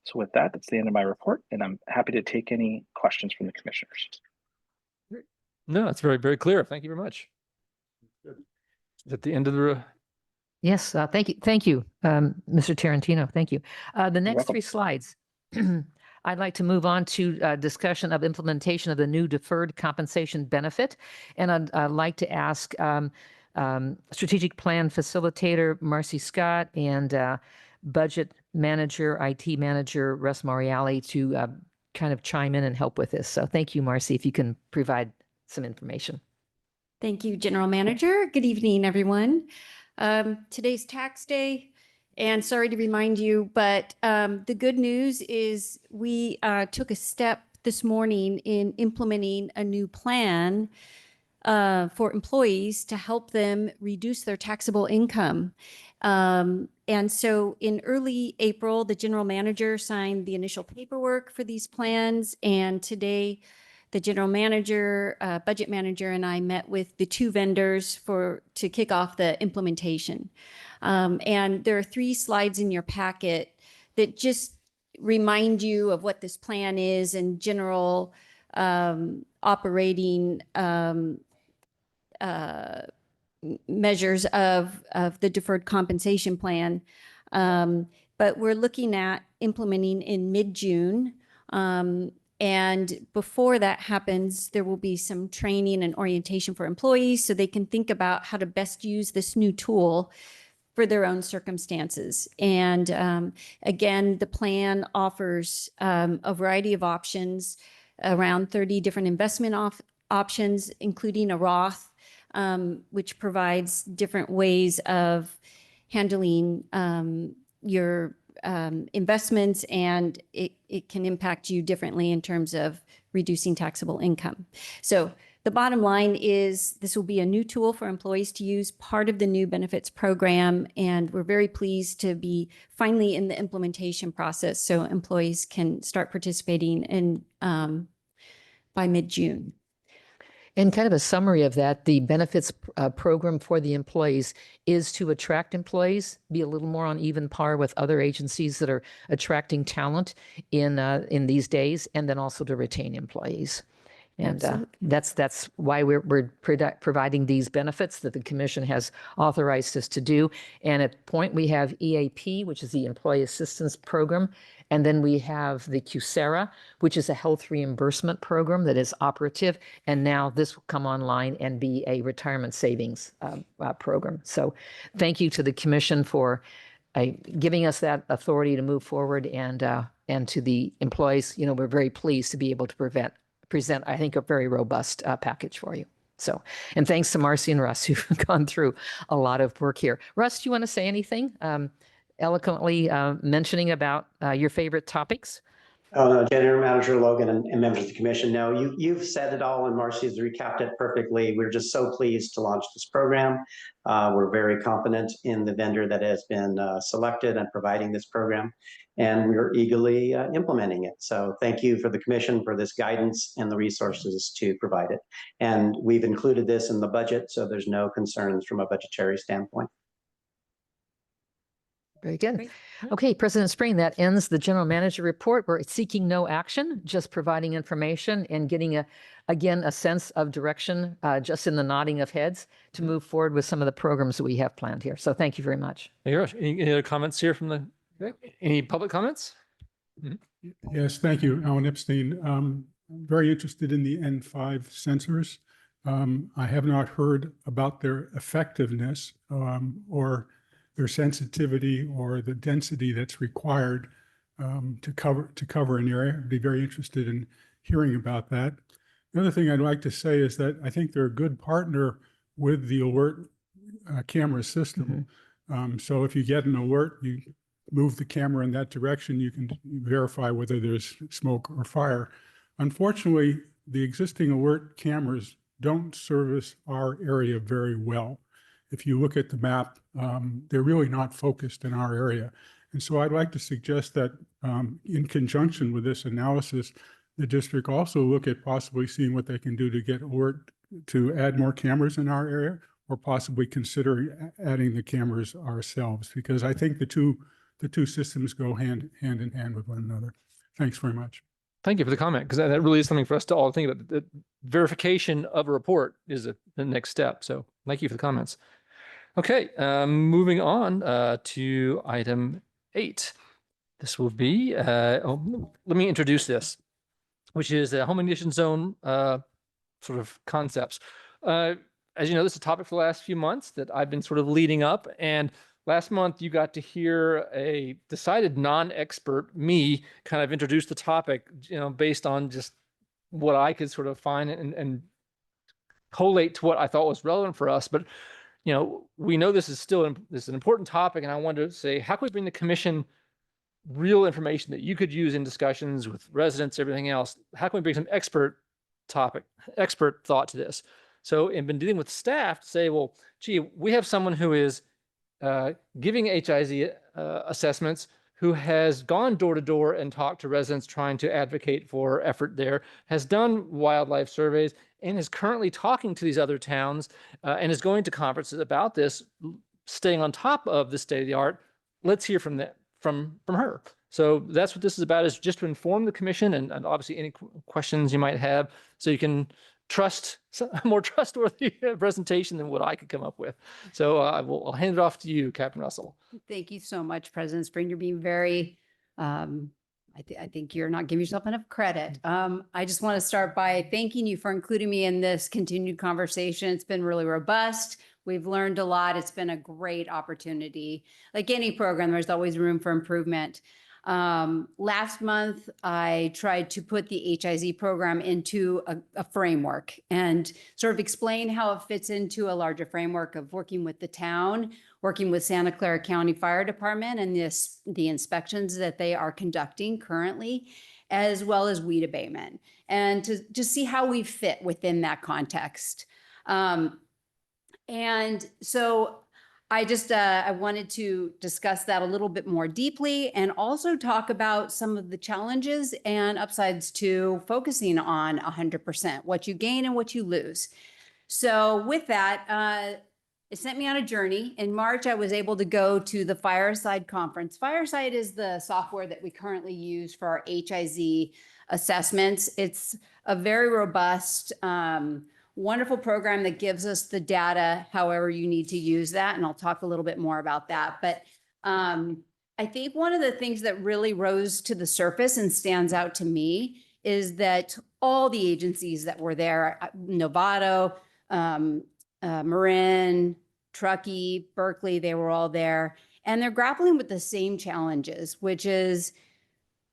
So with that, that's the end of my report, and I'm happy to take any questions from the commissioners. No, that's very, very clear. Thank you very much. At the end of the Yes, thank you, Mr. Tarantino. Thank you. The next welcome. 3 slides. I'd like to move on to discussion of implementation of the new deferred compensation benefit. And I'd like to ask strategic plan facilitator Marcy Scott and budget manager, IT manager Russ Moriali to kind of chime in and help with this. So thank you, Marcy, if you can provide some information. Thank you, General Manager. Good evening, everyone. Today's tax day. And sorry to remind you, but the good news is we took a step this morning in implementing a new plan for employees to help them reduce their taxable income. And so in early April, the general manager signed the initial paperwork for these plans. And today, the general manager, budget manager, and I met with the two vendors to kick off the implementation. And there are 3 slides in your packet that just remind you of what this plan is and general operating measures of the deferred compensation plan. But we're looking at implementing in mid-June. And before that happens, there will be some training and orientation for employees so they can think about how to best use this new tool for their own circumstances. And again, the plan offers a variety of options, around 30 different investment options, including a Roth, which provides different ways of handling your investments, and it can impact you differently in terms of reducing taxable income. So the bottom line is this will be a new tool for employees to use, part of the new benefits program, and we're very pleased to be finally in the implementation process so employees can start participating in by mid-June. And kind of a summary of that, the benefits program for the employees is to attract employees, be a little more on even par with other agencies that are attracting talent in these days, and then also to retain employees. And that's why we're providing these benefits that the commission has authorized us to do. And at point we have EAP, which is the Employee Assistance Program. And then we have the QSERA, which is a health reimbursement program that is operative. And now this will come online and be a retirement savings program. So thank you to the commission for giving us that authority to move forward, and to the employees. We're very pleased to be able to present, I think, a very robust package for you. So, and thanks to Marcy and Russ, who've gone through a lot of work here. Russ, do you want to say anything? Eloquently mentioning about your favorite topics? Oh, no, General Manager Logan and members of the commission. No, you've said it all, and Marcy's recapped it perfectly. We're just so pleased to launch this program. We're very confident in the vendor that has been selected and providing this program, and we're eagerly implementing it. So thank you for the commission for this guidance and the resources to provide it. And we've included this in the budget, so there's no concerns from a budgetary standpoint. Very good. Great. Okay, President Spring, that ends the general manager report. We're seeking no action, just providing information and getting again a sense of direction, just in the nodding of heads, to move forward with some of the programs that we have planned here. So thank you very much. Any other comments here from any public comments? Yes, thank you, Alan Epstein. I'm very interested in the N5 sensors. I have not heard about their effectiveness or their sensitivity or the density that's required to cover an area. I'd be very interested in hearing about that. The other thing I'd like to say is that I think they're a good partner with the alert camera system. So if you get an alert, you move the camera in that direction, you can verify whether there's smoke or fire. Unfortunately, the existing alert cameras don't service our area very well. If you look at the map, they're really not focused in our area. And so I'd like to suggest that in conjunction with this analysis, the district also look at possibly seeing what they can do to get alert to add more cameras in our area, or possibly consider adding the cameras ourselves, because I think the two systems go hand in hand with one another. Thanks very much. Thank you for the comment, because that really is something for us to all think about. The verification of a report is the next step. So thank you for the comments. Okay, moving on to item 8. This will be, let me introduce this, which is the home ignition zone sort of concepts. As you know, this is a topic for the last few months that I've been sort of leading up. And last month, you got to hear a decided non-expert, me, kind of introduce the topic, based on just what I could sort of find and collate to what I thought was relevant for us. But we know this is an important topic, and I wanted to say, how can we bring the commission real information that you could use in discussions with residents, everything else? How can we bring some expert thought to this? So, and been dealing with staff to say, well, gee, we have someone who is giving HIZ assessments, who has gone door to door and talked to residents trying to advocate for effort there, has done wildlife surveys, and is currently talking to these other towns and is going to conferences about this, staying on top of the state of the art. Let's hear from that from her. So that's what this is about, is just to inform the commission and obviously any questions you might have, so you can trust a more trustworthy presentation than what I could come up with. So I'll hand it off to you, Captain Russell. Thank you so much, President Spring. You're being very, I think you're not giving yourself enough credit. I just want to start by thanking you for including me in this continued conversation. It's been really robust. We've learned a lot. It's been a great opportunity. Like any program, there's always room for improvement. Last month, I tried to put the HIZ program into a framework and sort of explain how it fits into a larger framework of working with the town, working with Santa Clara County Fire Department and the inspections that they are conducting currently, as well as weed abatement, and to just see how we fit within that context. And so I wanted to discuss that a little bit more deeply, and also talk about some of the challenges and upsides to focusing on 100%, what you gain and what you lose. So with that, it sent me on a journey. In March, I was able to go to the Fireside conference. Fireside is the software that we currently use for our HIZ assessments. It's a very robust, wonderful program that gives us the data however you need to use that. And I'll talk a little bit more about that. But I think one of the things that really rose to the surface and stands out to me is that all the agencies that were there, Novato, Marin, Truckee, Berkeley, they were all there. And they're grappling with the same challenges, which is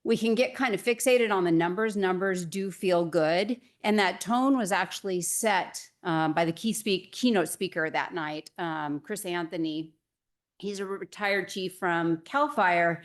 we can get kind of fixated on the numbers. Numbers do feel good. And that tone was actually set by the keynote speaker that night, Chris Anthony. He's a retired chief from CAL FIRE.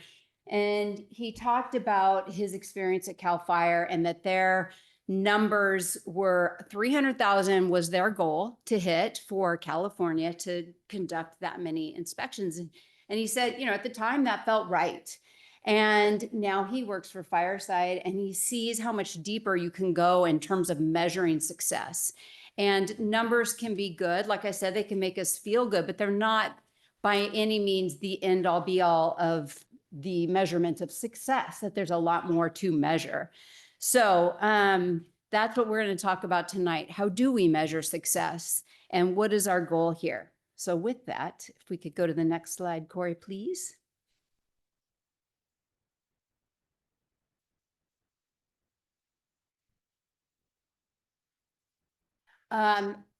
And he talked about his experience at CAL FIRE and that their numbers were 300,000 was their goal to hit for California to conduct that many inspections. And he said, you know, at the time that felt right. And now he works for Fireside and he sees how much deeper you can go in terms of measuring success. And numbers can be good. Like I said, they can make us feel good, but they're not by any means the end all be all of the measurement of success, that there's a lot more to measure. So that's what we're going to talk about tonight. How do we measure success? And what is our goal here? So with that, if we could go to the next slide, Corey, please.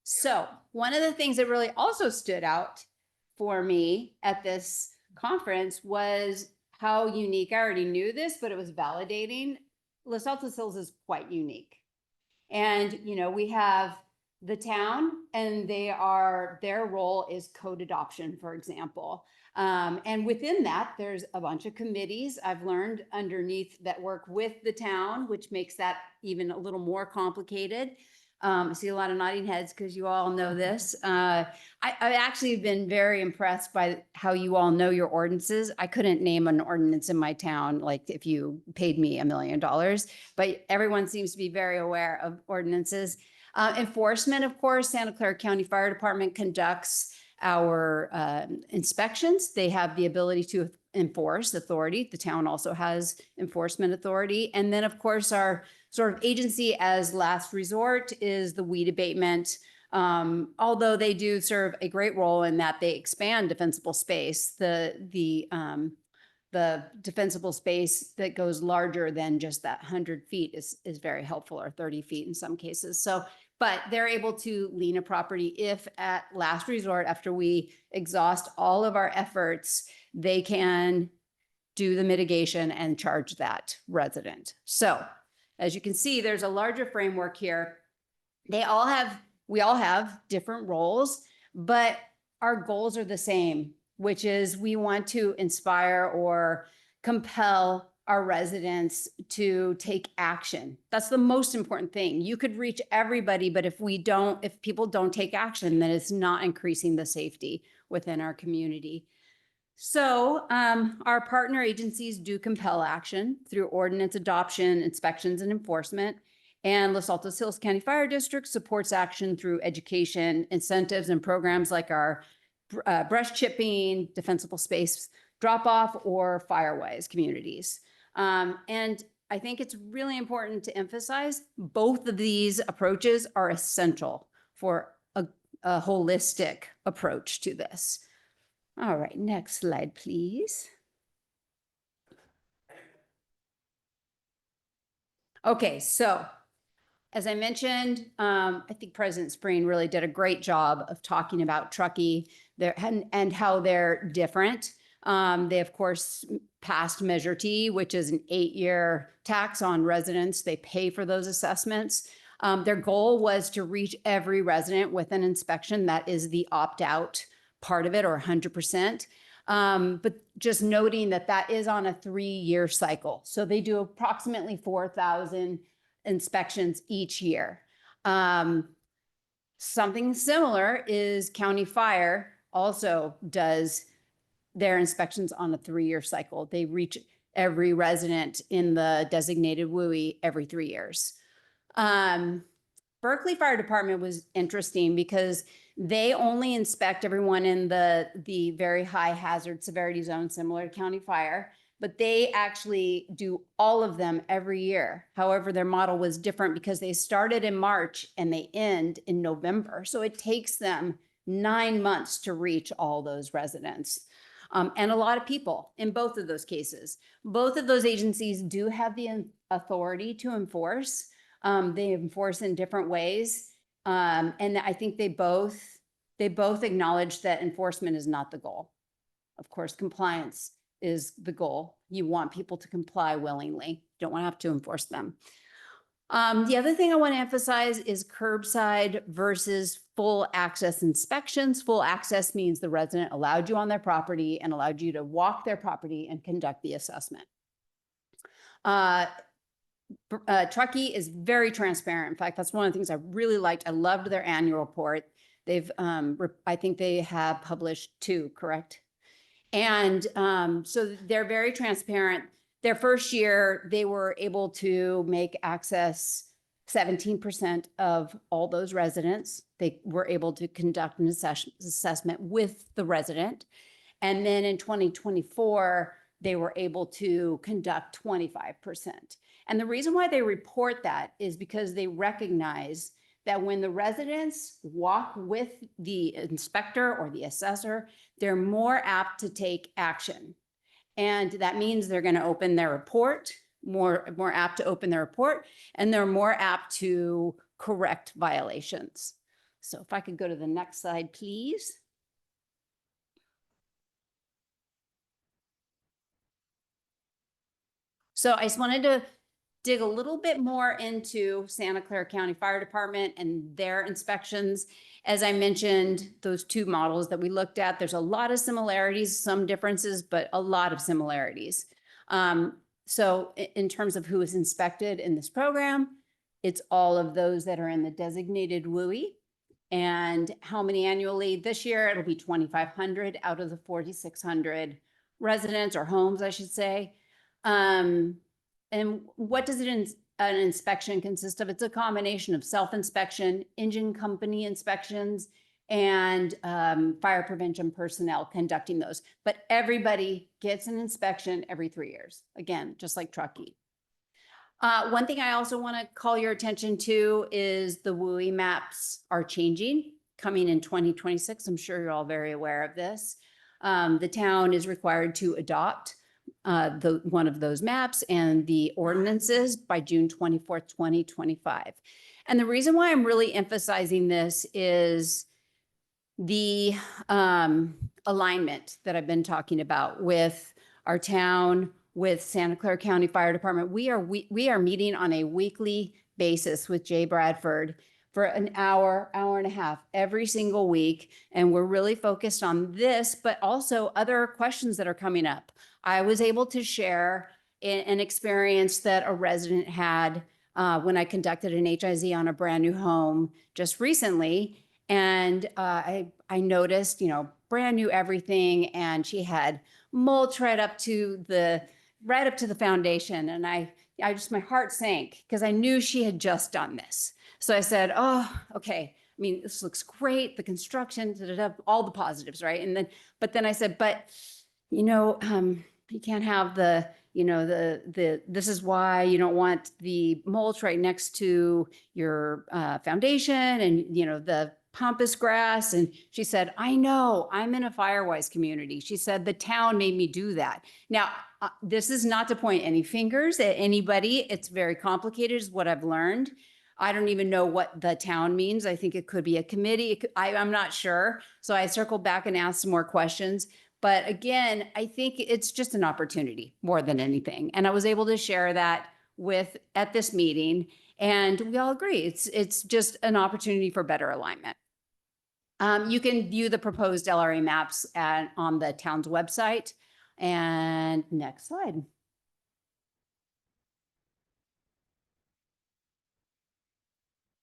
So one of the things that really also stood out for me at this conference was how unique, I already knew this, but it was validating. Los Altos Hills is quite unique. And, you know, we have the town and their role is code adoption, for example. And within that, there's a bunch of committees I've learned underneath that work with the town, which makes that even a little more complicated. I see a lot of nodding heads because you all know this. I've actually been very impressed by how you all know your ordinances. I couldn't name an ordinance in my town, like if you paid me $1 million, but everyone seems to be very aware of ordinances. Enforcement, of course, Santa Clara County Fire Department conducts our inspections. They have the ability to enforce authority. The town also has enforcement authority. And then, of course, our sort of agency as last resort is the weed abatement. Although they do serve a great role in that they expand defensible space, the defensible space that goes larger than just that 100 feet is very helpful, or 30 feet in some cases. So, but they're able to lien a property if at last resort, after we exhaust all of our efforts, they can do the mitigation and charge that resident. So as you can see, there's a larger framework here. We all have different roles, but our goals are the same, which is we want to inspire or compel our residents to take action. That's the most important thing. You could reach everybody, but if people don't take action, then it's not increasing the safety within our community. So our partner agencies do compel action through ordinance adoption, inspections, and enforcement. And Los Altos Hills County Fire District supports action through education, incentives, and programs like our brush chipping, defensible space drop-off, or Firewise communities. And I think it's really important to emphasize both of these approaches are essential for a holistic approach to this. All right, next slide, please. Okay, so as I mentioned, I think President Spring really did a great job of talking about Truckee and how they're different. They, of course, passed Measure T, which is an 8-year tax on residents. They pay for those assessments. Their goal was to reach every resident with an inspection. That is the opt-out part of it, or 100%. But just noting that that is on a 3-year cycle. So they do approximately 4,000 inspections each year. Something similar is County Fire also does their inspections on a 3-year cycle. They reach every resident in the designated WUI every 3 years. Berkeley Fire Department was interesting because they only inspect everyone in the very high hazard severity zone, similar to County Fire, but they actually do all of them every year. However, their model was different because they started in March and they end in November. So it takes them 9 months to reach all those residents. And a lot of people in both of those cases. Both of those agencies do have the authority to enforce. They enforce in different ways. And I think they both acknowledge that enforcement is not the goal. Of course, compliance is the goal. You want people to comply willingly. You don't want to have to enforce them. The other thing I want to emphasize is curbside versus full access inspections. Full access means the resident allowed you on their property and allowed you to walk their property and conduct the assessment. Truckee is very transparent. In fact, that's one of the things I really liked. I loved their annual report. They've, I think they have published 2, correct? And so they're very transparent. Their first year, they were able to make access 17% of all those residents. They were able to conduct an assessment with the resident. And then in 2024, they were able to conduct 25%. And the reason why they report that is because they recognize that when the residents walk with the inspector or the assessor, they're more apt to take action. And that means they're going to open their report, more apt to open their report, and they're more apt to correct violations. So if I could go to the next slide, please. So I just wanted to dig a little bit more into Santa Clara County Fire Department and their inspections. As I mentioned, those 2 models that we looked at, there's a lot of similarities, some differences, but a lot of similarities. So in terms of who is inspected in this program, it's all of those that are in the designated WUI. And how many annually? This year, it'll be 2,500 out of the 4,600 residents or homes, I should say. And what does an inspection consist of? It's a combination of self-inspection, engine company inspections, and fire prevention personnel conducting those. But everybody gets an inspection every 3 years. Again, just like Truckee. One thing I also want to call your attention to is the WUI maps are changing, coming in 2026. I'm sure you're all very aware of this. The town is required to adopt one of those maps and the ordinances by June 24th, 2025. And the reason why I'm really emphasizing this is the alignment that I've been talking about with our town, with Santa Clara County Fire Department. We are meeting on a weekly basis with Jay Bradford for an hour, hour and a half every single week. And we're really focused on this, but also other questions that are coming up. I was able to share an experience that a resident had when I conducted an HIZ on a brand new home just recently. And I noticed, brand new everything. And she had mulch right up to the foundation. And I just, my heart sank because I knew she had just done this. So I said, oh, okay. I mean, this looks great. The construction, all the positives, right? But then I said, you can't have this is why you don't want the mulch right next to your foundation and, the pampas grass. And she said, I know, I'm in a Firewise community. She said, the town made me do that. Now, this is not to point any fingers at anybody. It's very complicated is what I've learned. I don't even know what the town means. I think it could be a committee. I'm not sure. So I circled back and asked some more questions. But again, I think it's just an opportunity more than anything. And I was able to share that at this meeting. And we all agree it's just an opportunity for better alignment. You can view the proposed LRA maps on the town's website. And next slide.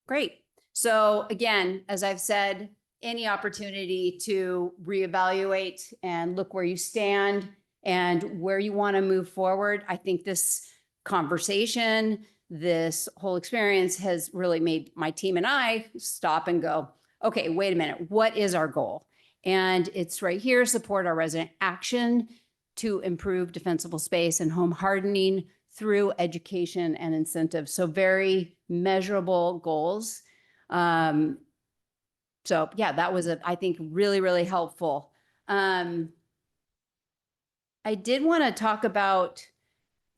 Great. So again, as I've said, any opportunity to reevaluate and look where you stand and where you want to move forward. I think this conversation, this whole experience has really made my team and I stop and go, okay, wait a minute, what is our goal? And it's right here, support our resident action to improve defensible space and home hardening through education and incentives. So very measurable goals. So yeah, that was, I think, really, really helpful. I did want to talk about,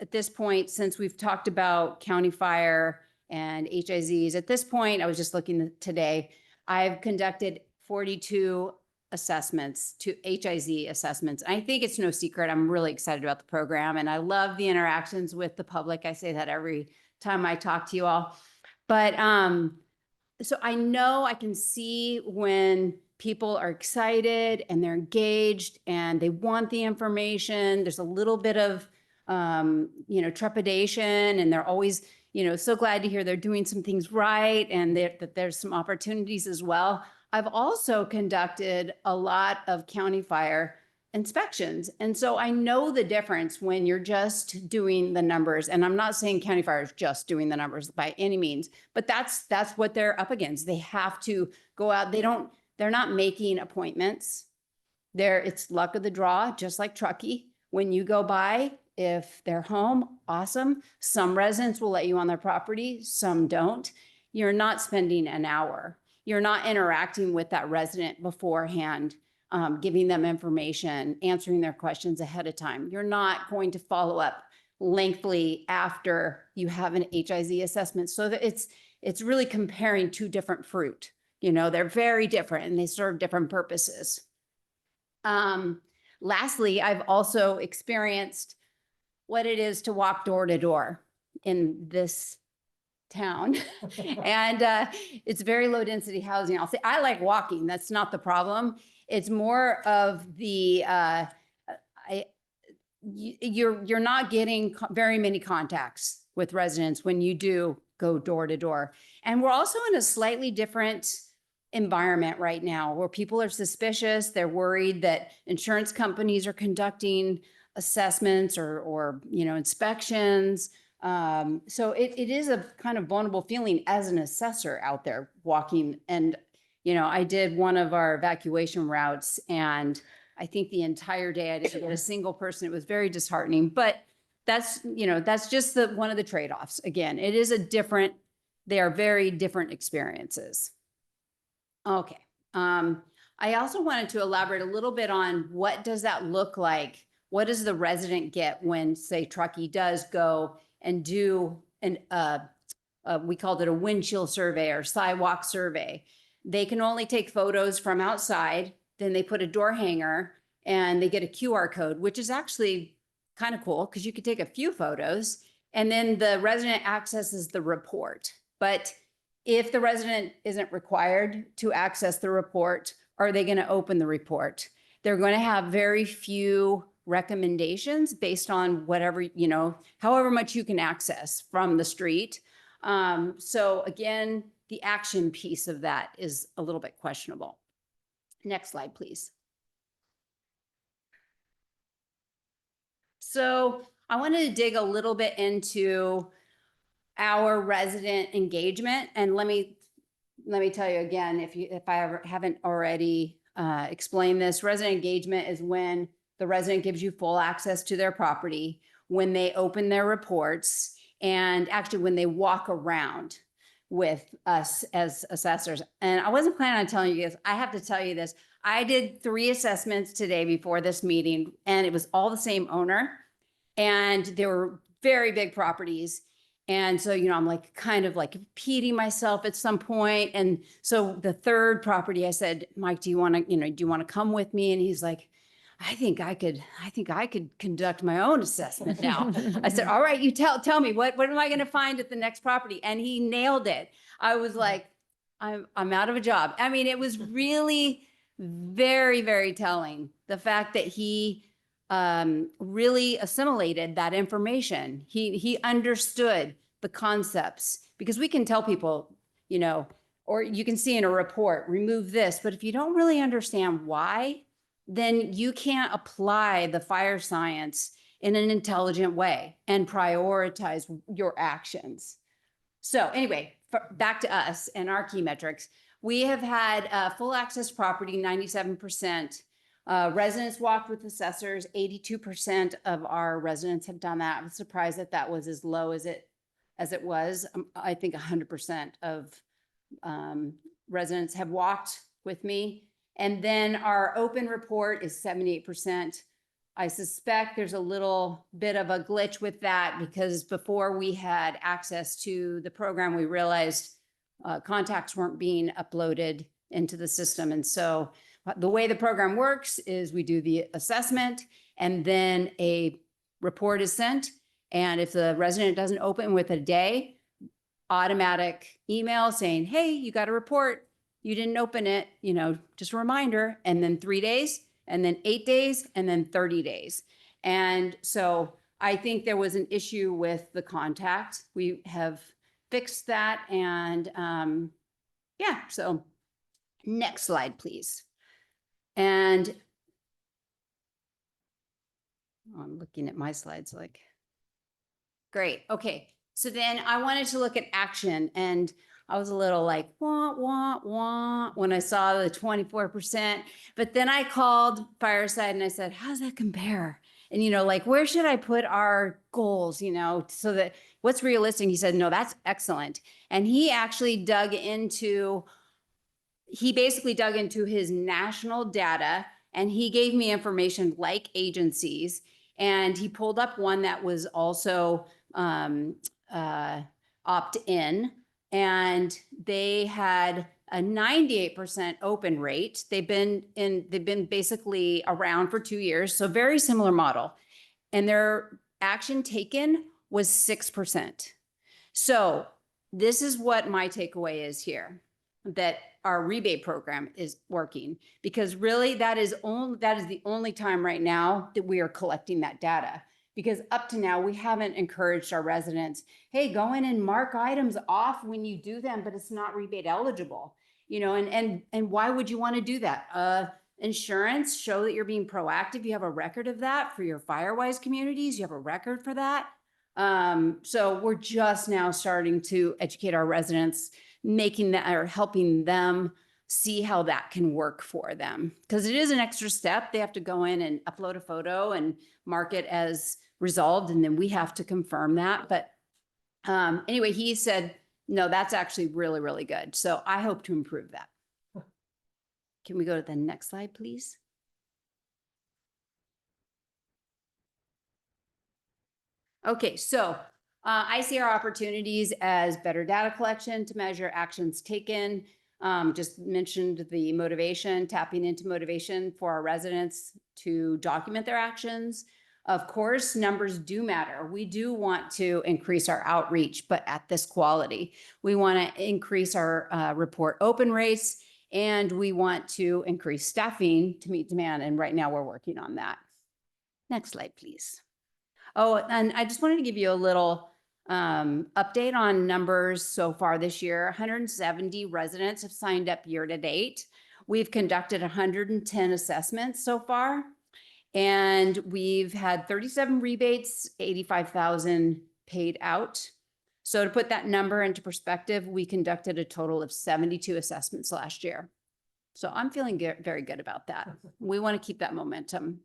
at this point, since we've talked about county fire and HIZs, at this point, I was just looking today, I've conducted 42 assessments to HIZ assessments. I think it's no secret. I'm really excited about the program and I love the interactions with the public. I say that every time I talk to you all. But so I know I can see when people are excited and they're engaged and they want the information. There's a little bit of, trepidation, and they're always, so glad to hear they're doing some things right and that there's some opportunities as well. I've also conducted a lot of county fire inspections. And so I know the difference when you're just doing the numbers. And I'm not saying county fire is just doing the numbers by any means, but that's what they're up against. They have to go out. They're not making appointments. It's luck of the draw, just like Truckee. When you go by, if they're home, awesome. Some residents will let you on their property, some don't. You're not spending an hour. You're not interacting with that resident beforehand, giving them information, answering their questions ahead of time. You're not going to follow up lengthily after you have an HIZ assessment. So that it's really comparing two different fruit. They're very different and they serve different purposes. Lastly, I've also experienced what it is to walk door to door in this town. And it's very low density housing. I'll say I like walking. That's not the problem. It's more of the you're not getting very many contacts with residents when you do go door to door. And we're also in a slightly different environment right now where people are suspicious. They're worried that insurance companies are conducting assessments or inspections. So it is a kind of vulnerable feeling as an assessor out there walking. And, I did one of our evacuation routes and I think the entire day I didn't get a single person. It was very disheartening, but that's just one of the trade-offs. Again, they are very different experiences. Okay. I also wanted to elaborate a little bit on what does that look like? What does the resident get when, say, Truckee does go and do we called it a windshield survey or sidewalk survey. They can only take photos from outside. Then they put a door hanger and they get a QR code, which is actually kind of cool because you could take a few photos and then the resident accesses the report. But if the resident isn't required to access the report, are they going to open the report? They're going to have very few recommendations based on whatever, however much you can access from the street. So again, the action piece of that is a little bit questionable. Next slide, please. So I wanted to dig a little bit into our resident engagement. And let me tell you again, if I haven't already explained this, resident engagement is when the resident gives you full access to their property, when they open their reports, and actually when they walk around with us as assessors. And I wasn't planning on telling you this. I have to tell you this. I did 3 assessments today before this meeting, and it was all the same owner. And they were very big properties. And so, I'm like kind of like repeating myself at some point. And so the 3rd property, I said, Mike, do you want to come with me? And he's like, I think I could conduct my own assessment now. I said, all right, you tell me, what am I going to find at the next property? And he nailed it. I was like, I'm out of a job. I mean, it was really very, very telling. The fact that he really assimilated that information. He understood the concepts, because we can tell people, or you can see in a report, remove this, but if you don't really understand why, then you can't apply the fire science in an intelligent way and prioritize your actions. So anyway, back to us and our key metrics. We have had full access property, 97%. Residents walked with assessors, 82% of our residents have done that. I'm surprised that that was as low as it was. I think 100% of residents have walked with me. And then our open report is 78%. I suspect there's a little bit of a glitch with that, because before we had access to the program, we realized contacts weren't being uploaded into the system. And so the way the program works is we do the assessment, and then a report is sent. And if the resident doesn't open with a day, automatic email saying, hey, you got a report, you didn't open it, just a reminder. And then 3 days, and then 8 days, and then 30 days. And so I think there was an issue with the contact. We have fixed that. And yeah, so next slide, please. And I'm looking at my slides like, great. Okay. So then I wanted to look at action, and I was a little like, wah, wah, wah, when I saw the 24%. But then I called Fireside and I said, how does that compare? And, like, where should I put our goals, so that what's realistic? He said, no, that's excellent. And he actually basically dug into his national data, and he gave me information like agencies. And he pulled up one that was also opt-in, and they had a 98% open rate. They've been basically around for 2 years, so very similar model. And their action taken was 6%. So this is what my takeaway is here, that our rebate program is working, because really that is the only time right now that we are collecting that data. Because up to now, we haven't encouraged our residents, hey, go in and mark items off when you do them, but it's not rebate eligible, and why would you want to do that? Insurance, show that you're being proactive. You have a record of that for your Firewise communities. You have a record for that. So we're just now starting to educate our residents, making that, or helping them see how that can work for them. Because it is an extra step. They have to go in and upload a photo and mark it as resolved, and then we have to confirm that. But anyway, he said, no, that's actually really, really good. So I hope to improve that. Can we go to the next slide, please? Okay, so I see our opportunities as better data collection to measure actions taken. Just mentioned the motivation, tapping into motivation for our residents to document their actions. Of course, numbers do matter. We do want to increase our outreach, but at this quality. We want to increase our report open rates, and we want to increase staffing to meet demand. And right now we're working on that. Next slide, please. Oh, and I just wanted to give you a little update on numbers so far this year. 170 residents have signed up year to date. We've conducted 110 assessments so far, and we've had 37 rebates, 85,000 paid out. So to put that number into perspective, we conducted a total of 72 assessments last year. So I'm feeling very good about that. We want to keep that momentum.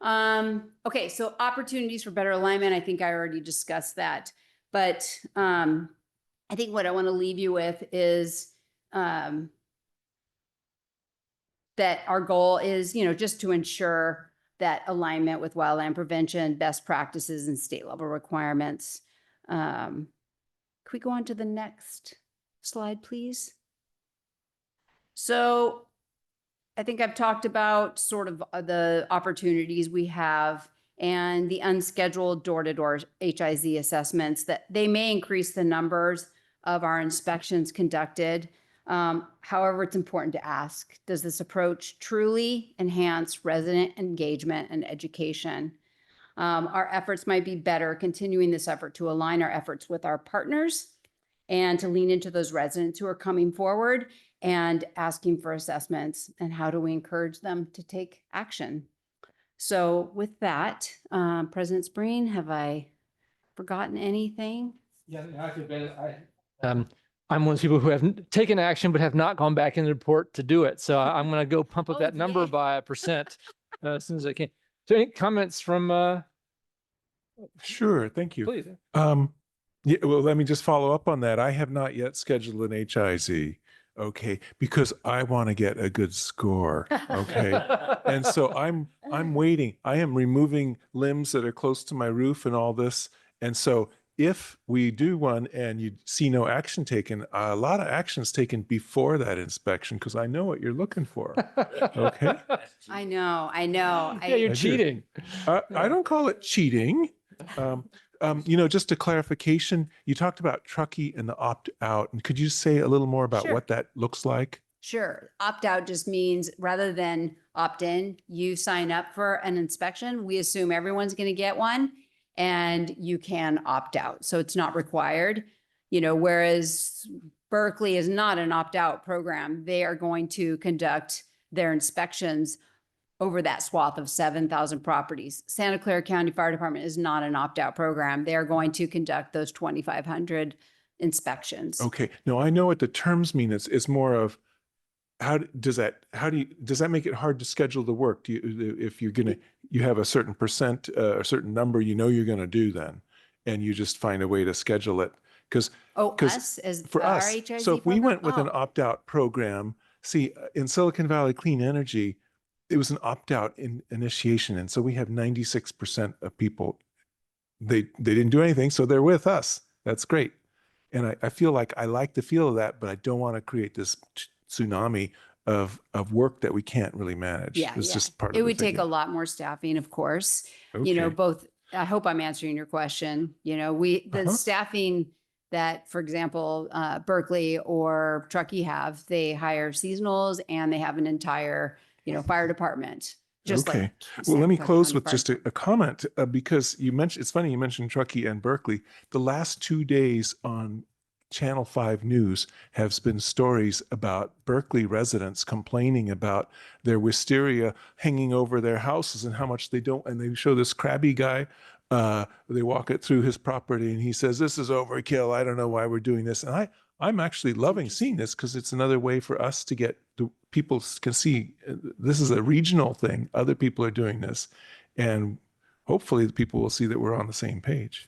Okay, so opportunities for better alignment. I think I already discussed that, but I think what I want to leave you with is that our goal is, just to ensure that alignment with wildland prevention, best practices, and state level requirements. Can we go on to the next slide, please? So I think I've talked about sort of the opportunities we have and the unscheduled door-to-door HIZ assessments that they may increase the numbers of our inspections conducted. However, it's important to ask, does this approach truly enhance resident engagement and education? Our efforts might be better continuing this effort to align our efforts with our partners and to lean into those residents who are coming forward and asking for assessments, and how do we encourage them to take action? So with that, President Spreen, have I forgotten anything? Yeah, I'm one of those people who have taken action but have not gone back in the report to do it. So I'm going to go pump up Oh, that number yay. by 1% as soon as I can. So any comments from? Sure, thank you. Please. Yeah, well, let me just follow up on that. I have not yet scheduled an HIZ, okay, because I want to get a good score, okay? And so I'm waiting. I am removing limbs that are close to my roof and all this. And so if we do one and you see no action taken, a lot of actions taken before that inspection, because I know what you're looking for, okay? I know. Yeah, you're I do. cheating. I don't call it cheating. Just a clarification, you talked about Truckee and the opt-out, and could you say a little more about Sure. what that looks like? Sure. Opt-out just means rather than opt-in, you sign up for an inspection. We assume everyone's going to get one and you can opt out. So it's not required, whereas Berkeley is not an opt-out program. They are going to conduct their inspections over that swath of 7,000 properties. Santa Clara County Fire Department is not an opt-out program. They are going to conduct those 2,500 inspections. Okay, no, I know what the terms mean. It's more of does that make it hard to schedule the work? If you have a certain percent, a certain number, you're gonna do then, and you just find a way to schedule it. Because us as for our us, HIZ so if we program? went with an Oh. opt-out program, see, in Silicon Valley Clean Energy, it was an opt-out initiation. And so we have 96% of people, they didn't do anything, so they're with us. That's great. And I feel like I like the feel of that, but I don't want to create this tsunami of work that we can't really manage. Yeah, It's yeah. just part of It the would take a thinking. lot more staffing, of course. Okay. Both, I hope I'm answering your question. The staffing that, for example, Berkeley or Truckee have, they hire seasonals and they have an entire, fire department. Just Okay. like Well, let me Santa Clara close County with Fire just a comment because it's funny you mentioned Truckee and Berkeley. The last 2 days on Channel 5 News has been stories about Berkeley residents complaining about their wisteria hanging over their houses and how much they don't. And they show this crabby guy. They walk it through his property and he says, "This is overkill. I don't know why we're doing this." And I'm actually loving seeing this because it's another way for us to get people can see this is a regional thing. Other people are doing this, and hopefully the people will see that we're on the same page.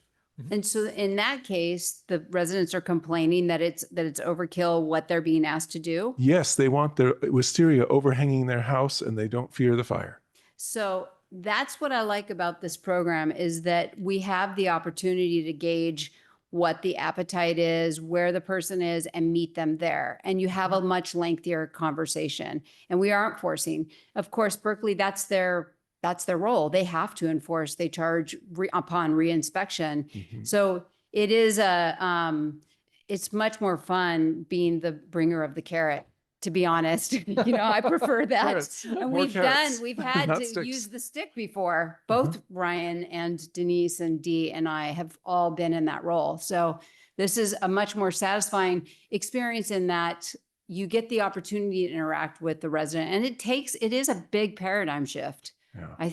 And so in that case, the residents are complaining that it's overkill what they're being asked to do. Yes, they want their wisteria overhanging their house and they don't fear the fire. So that's what I like about this program is that we have the opportunity to gauge what the appetite is, where the person is, and meet them there. And you have a much lengthier conversation. And we aren't forcing. Of course, Berkeley, that's their role. They have to enforce. They charge upon reinspection. Mm-hmm. So it is it's much more fun being the bringer of the carrot to be honest. I prefer that. Carrots. And More carrots. we've had Not to sticks. use the stick before. Both Ryan and Denise and Dee and I have all been in that role. So this is a much more satisfying experience in that you get the opportunity to interact with the resident, and it is a big paradigm shift. Yeah. I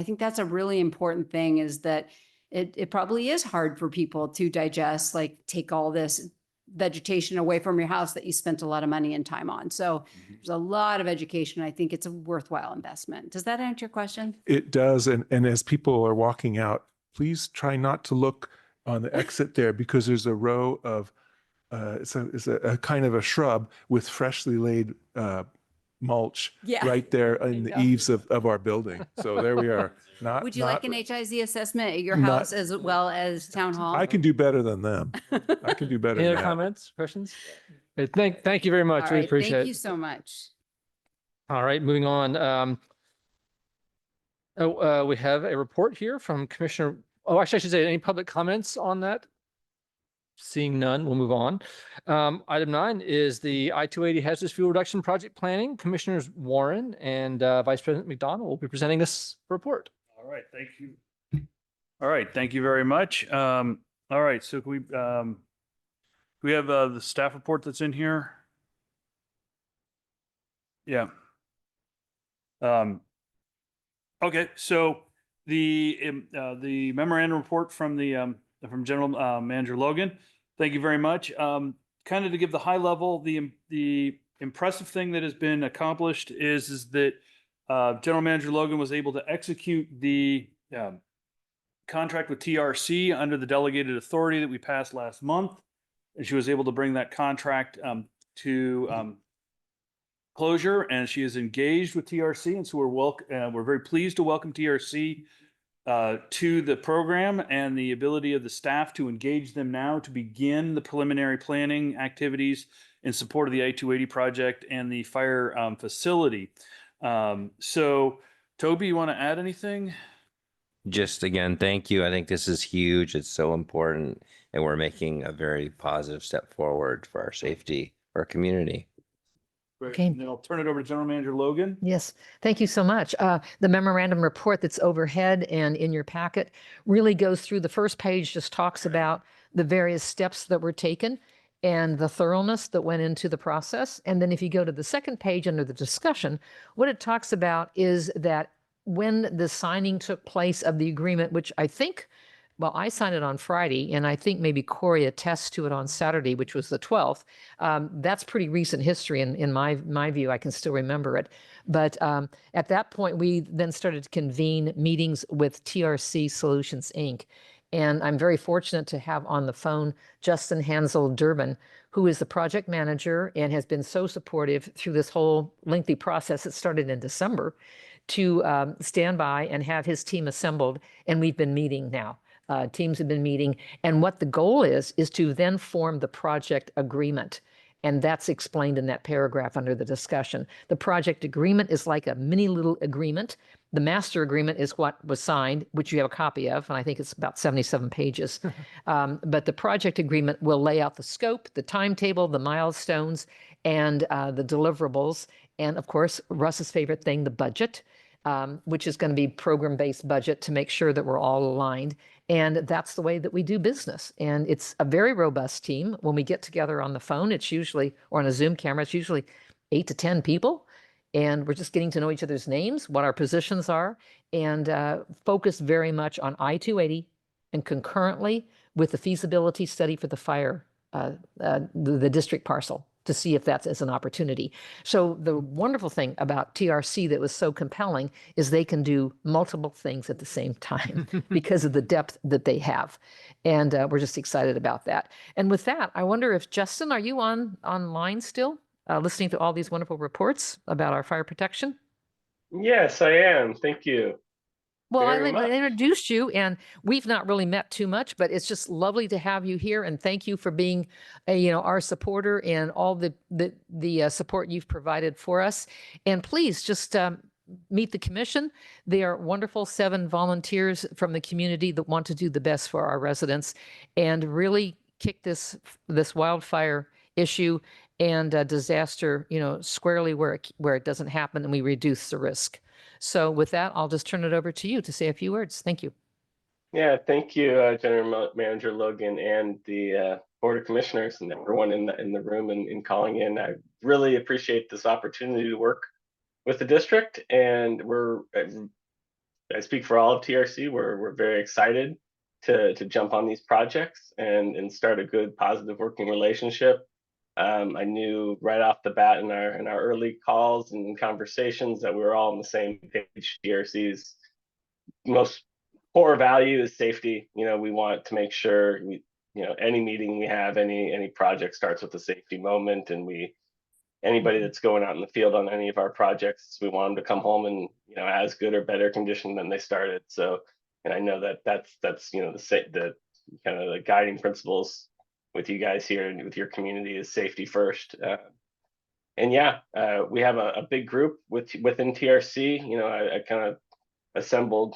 think that's a really important thing, is that it probably is hard for people to digest, like take all this vegetation away from your house that you spent a lot of money and time on. So there's a lot of education. I think it's a worthwhile investment. Does that answer your question? It does. And as people are walking out, please try not to look on the exit there, because there's a row of, it's a kind of a shrub with freshly laid mulch right there in the eaves of our building. So there we are. Would you like an HIZ assessment at your not- house as well as town hall? I can do better than them. I can do better Any than other that. comments, questions? Thank you very much. All Really right, appreciate thank it. you so much. All right, moving on. We have a report here from Commissioner. Oh, actually, I should say, any public comments on that? Seeing none, we'll move on. Item 9 is the I-280 hazardous fuel reduction project planning. Commissioners Warren and Vice President McDonald will be presenting this report. All right, thank you. All right, thank you very much. All right, so can we have the staff report that's in here? Yeah. Okay, so the memorandum report from from General Manager Logan. Thank you very much. Kind of to give the high level, the impressive thing that has been accomplished is that General Manager Logan was able to execute the contract with TRC under the delegated authority that we passed last month. And she was able to bring that contract to closure, and she is engaged with TRC. And so we're very pleased to welcome TRC to the program, and the ability of the staff to engage them now to begin the preliminary planning activities in support of the I-280 project and the fire facility. So Toby, you want to add anything? Just again, thank you. I think this is huge. It's so important, and we're making a very positive step forward for our safety, for our community. Great. Okay. And then I'll turn it over to General Manager Logan. Yes, thank you so much. The memorandum report that's overhead and in your packet really goes through. The first page just talks about the various steps that were taken and the thoroughness that went into the process. And then if you go to the second page under the discussion, what it talks about is that when the signing took place of the agreement, which I think, well, I signed it on Friday, and I think maybe Corey attests to it on Saturday, which was the 12th. That's pretty recent history in my view. I can still remember it. But at that point, we then started to convene meetings with TRC Solutions, Inc. And I'm very fortunate to have on the phone Justin Hansel Durbin, who is the project manager and has been so supportive through this whole lengthy process that started in December, to stand by and have his team assembled. And we've been meeting now. Teams have been meeting. And what the goal is to then form the project agreement. And that's explained in that paragraph under the discussion. The project agreement is like a mini little agreement. The master agreement is what was signed, which you have a copy of, and I think it's about 77 pages. But the project agreement will lay out the scope, the timetable, the milestones, and the deliverables. And of course, Russ's favorite thing, the budget, which is going to be program-based budget to make sure that we're all aligned. And that's the way that we do business. And it's a very robust team. When we get together on the phone, it's usually, or on a Zoom camera, it's usually 8 to 10 people. And we're just getting to know each other's names, what our positions are, and focus very much on I-280 and concurrently with the feasibility study for the fire, the district parcel, to see if that's as an opportunity. So the wonderful thing about TRC that was so compelling is they can do multiple things at the same time because of the depth that they have. And we're just excited about that. And with that, I wonder if, Justin, are you online still, listening to all these wonderful reports about our fire protection? Yes, I am. Thank you. Well, I very much. introduced you, and we've not really met too much, but it's just lovely to have you here. And thank you for being, our supporter and all the support you've provided for us. And please just meet the commission. They are wonderful 7 volunteers from the community that want to do the best for our residents and really kick this wildfire issue and disaster, squarely where it doesn't happen, and we reduce the risk. So with that, I'll just turn it over to you to say a few words. Thank you. Yeah, thank you, General Manager Logan, and the Board of Commissioners and everyone in the room and calling in. I really appreciate this opportunity to work with the district, and I speak for all of TRC. We're very excited to jump on these projects and start a good, positive working relationship. I knew right off the bat in our early calls and conversations that we were all on the same page. TRC's most core value is safety. We want to make sure any meeting we have, any project starts with a safety moment, and anybody that's going out in the field on any of our projects, we want them to come home in as good or better condition than they started. So, and I know that's the kind of the guiding principles with you guys here and with your community is safety first. And yeah, we have a big group within TRC. I kind of assembled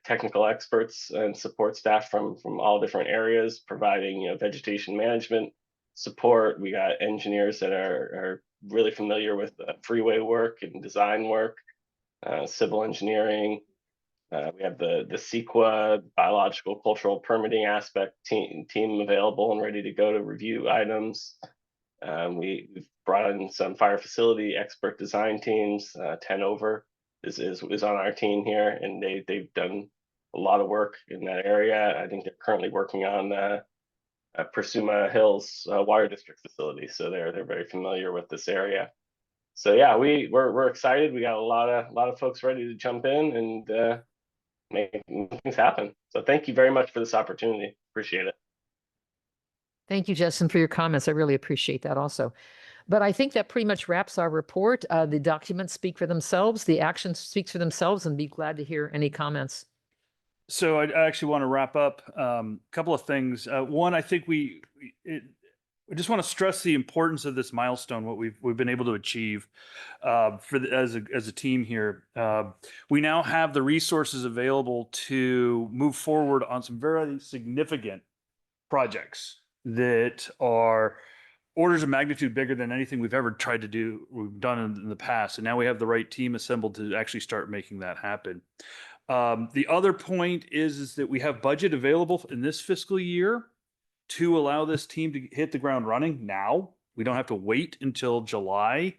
technical experts and support staff from all different areas, providing vegetation management support. We got engineers that are really familiar with freeway work and design work, civil engineering. We have the CEQA, biological cultural permitting aspect team available and ready to go to review items. We've brought in some fire facility expert design teams. 10 over is on our team here, and they've done a lot of work in that area. I think they're currently working on Pursuma Hills Water District facility, so they're very familiar with this area. So yeah, we're excited. We got a lot of folks ready to jump in and make things happen. So thank you very much for this opportunity. Appreciate it. Thank you, Justin, for your comments. I really appreciate that also. But I think that pretty much wraps our report. The documents speak for themselves. The action speaks for themselves, and be glad to hear any comments. So I actually want to wrap up a couple of things. One, I think we just want to stress the importance of this milestone, what we've been able to achieve as a team here. We now have the resources available to move forward on some very significant projects that are orders of magnitude bigger than anything we've ever tried to do, we've done in the past. And now we have the right team assembled to actually start making that happen. The other point is that we have budget available in this fiscal year to allow this team to hit the ground running now. We don't have to wait until July.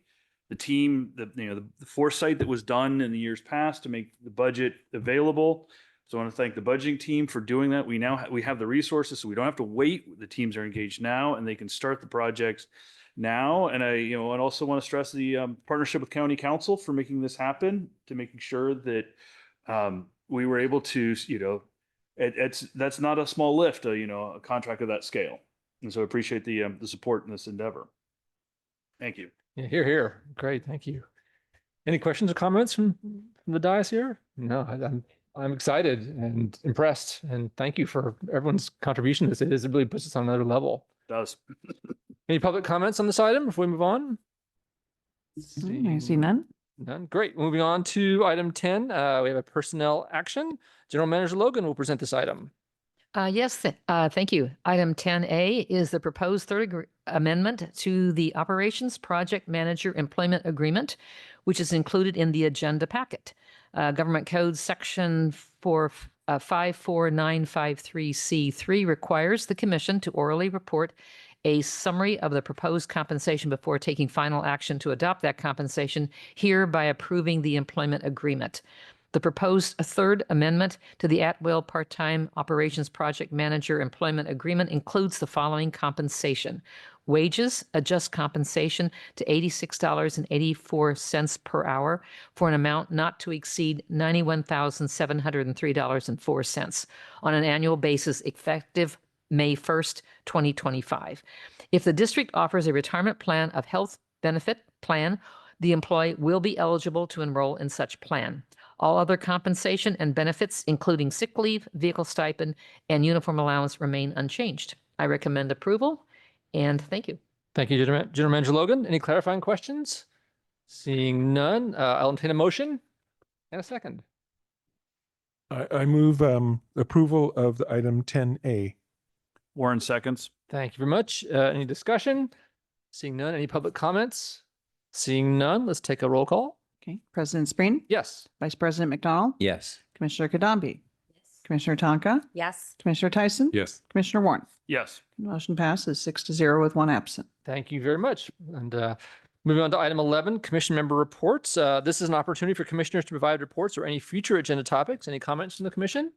The team, the foresight that was done in the years past to make the budget available. So I want to thank the budgeting team for doing that. We have the resources, so we don't have to wait. The teams are engaged now, and they can start the projects now. And I also want to stress the partnership with County Council for making this happen, to making sure that we were able to, that's not a small lift, a contract of that scale. And so I appreciate the support in this endeavor. Thank you. Yeah, here. Great, thank you. Any questions or comments from the dais here? No, I'm excited and impressed, and thank you for everyone's contribution to this. It really puts us on another level. It does. Any public comments on this item before we move on? I see none. None. Great. Moving on to item 10. We have a personnel action. General Manager Logan will present this item. Yes, thank you. Item 10A is the proposed third amendment to the Operations Project Manager Employment Agreement, which is included in the agenda packet. Government Code Section 54953C3 requires the Commission to orally report a summary of the proposed compensation before taking final action to adopt that compensation, hereby approving the employment agreement. The proposed third amendment to the at-will part-time Operations Project Manager Employment Agreement includes the following compensation. Wages, adjust compensation to $86.84 per hour for an amount not to exceed $91,703.04 on an annual basis effective May 1st, 2025. If the district offers a retirement plan of health benefit plan, the employee will be eligible to enroll in such plan. All other compensation and benefits, including sick leave, vehicle stipend, and uniform allowance, remain unchanged. I recommend approval, and thank you. Thank you, General Manager Logan. Any clarifying questions? Seeing none, I'll entertain a motion and a second. I move approval of the item 10A. Warren seconds. Thank you very much. Any discussion? Seeing none. Any public comments? Seeing none, let's take a roll call. Okay, President Spreen, Yes. Vice President McDonald, Yes. Commissioner Kadambi, Commissioner Tonka, Yes. Commissioner Tyson, Yes. Commissioner Warren. Yes. Motion passes 6-0 with one absent. Thank you very much. And moving on to item 11, commission member reports. This is an opportunity for commissioners to provide reports or any future agenda topics. Any comments from the commission?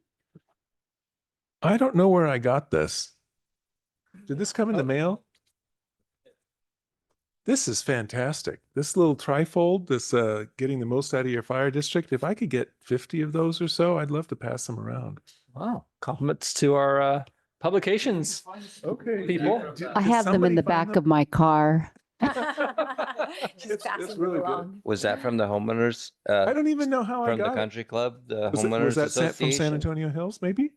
I don't know where I got this. Did this come in the mail? This is fantastic. This little trifold, this getting the most out of your fire district. If I could get 50 of those or so, I'd love to pass them around. Wow. Compliments to our publications Okay. people. I have them in the back of my car. Just pass it's it really good. along. Was that from the homeowners? I don't even know how I From the got it. country club, the Was homeowners that from San association? Antonio Hills, maybe?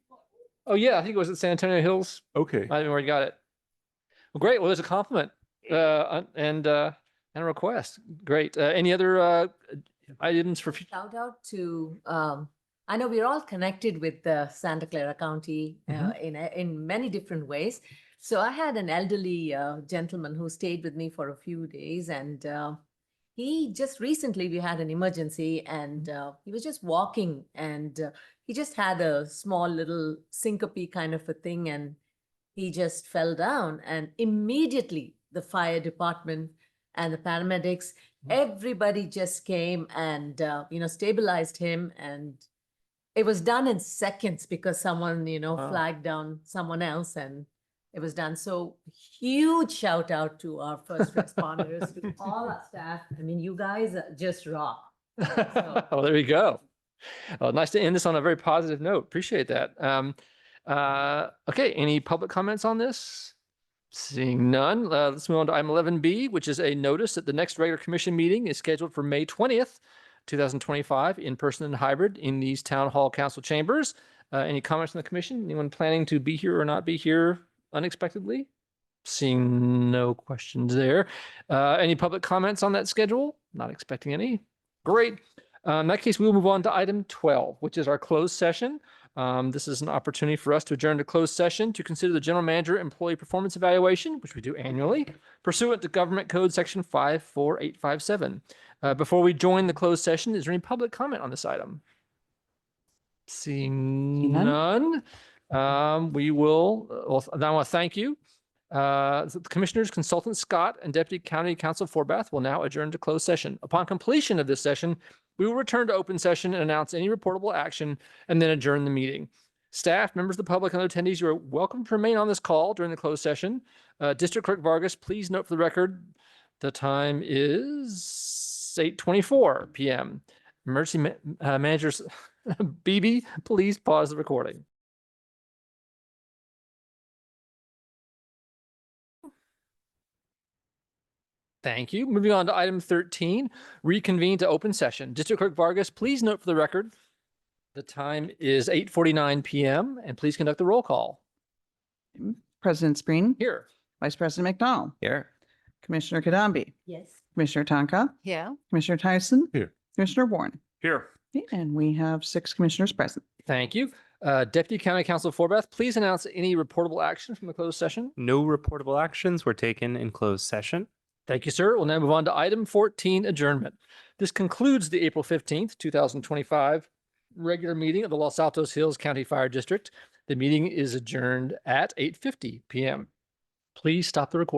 Oh, yeah. I think it was at San Antonio Hills. Okay. I don't know where you got it. Well, great. Well, there's a compliment and a request. Great. Any other items for future? Shout out to, I know we're all connected with Santa Clara County in many different ways. So I had an elderly gentleman who stayed with me for a few days, and he just recently, we had an emergency, and he was just walking, and he just had a small little syncope kind of a thing, and he just fell down, and immediately the fire department and the paramedics, everybody just came and stabilized him, and it was done in seconds because someone Wow. flagged down someone else, and it was done. So huge shout out to our first responders, to all our staff. I mean, you guys just rock. Well, there you go. Well, nice to end this on a very positive note. Appreciate that. Okay, any public comments on this? Seeing none, let's move on to item 11B, which is a notice that the next regular commission meeting is scheduled for May 20th, 2025, in person and hybrid in these town hall council chambers. Any comments from the commission? Anyone planning to be here or not be here unexpectedly? Seeing no questions there. Any public comments on that schedule? Not expecting any. Great. In that case, we will move on to item 12, which is our closed session. This is an opportunity for us to adjourn to closed session to consider the general manager employee performance evaluation, which we do annually, pursuant to Government Code Section 54857. Before we join the closed session, is there any public comment on this item? Seeing none, we will, I want to thank you. The Commissioners, Consultant Scott, and Deputy County Counsel Forbath will now adjourn to closed session. Upon completion of this session, we will return to open session and announce any reportable action and then adjourn the meeting. Staff, members of the public, and other attendees, you are welcome to remain on this call during the closed session. District Clerk Vargas, please note for the record, the time is 8:24 p.m. Emergency Managers, BB, please pause the recording. Thank you. Moving on to item 13, reconvene to open session. District Clerk Vargas, please note for the record, the time is 8:49 p.m. and please conduct the roll call. President Spreen, Here. Vice President McDonald, Here. Commissioner Kadambi, Yes. Commissioner Tonka, Yeah. Commissioner Tyson, Here. Commissioner Warren. Here. Okay, and we have 6 commissioners present. Thank you. Deputy County Counsel Forbath, please announce any reportable action from the closed session. No reportable actions were taken in closed session. Thank you, sir. We'll now move on to item 14, adjournment. This concludes the April 15th, 2025 regular meeting of the Los Altos Hills County Fire District. The meeting is adjourned at 8:50 p.m. Please stop the recording.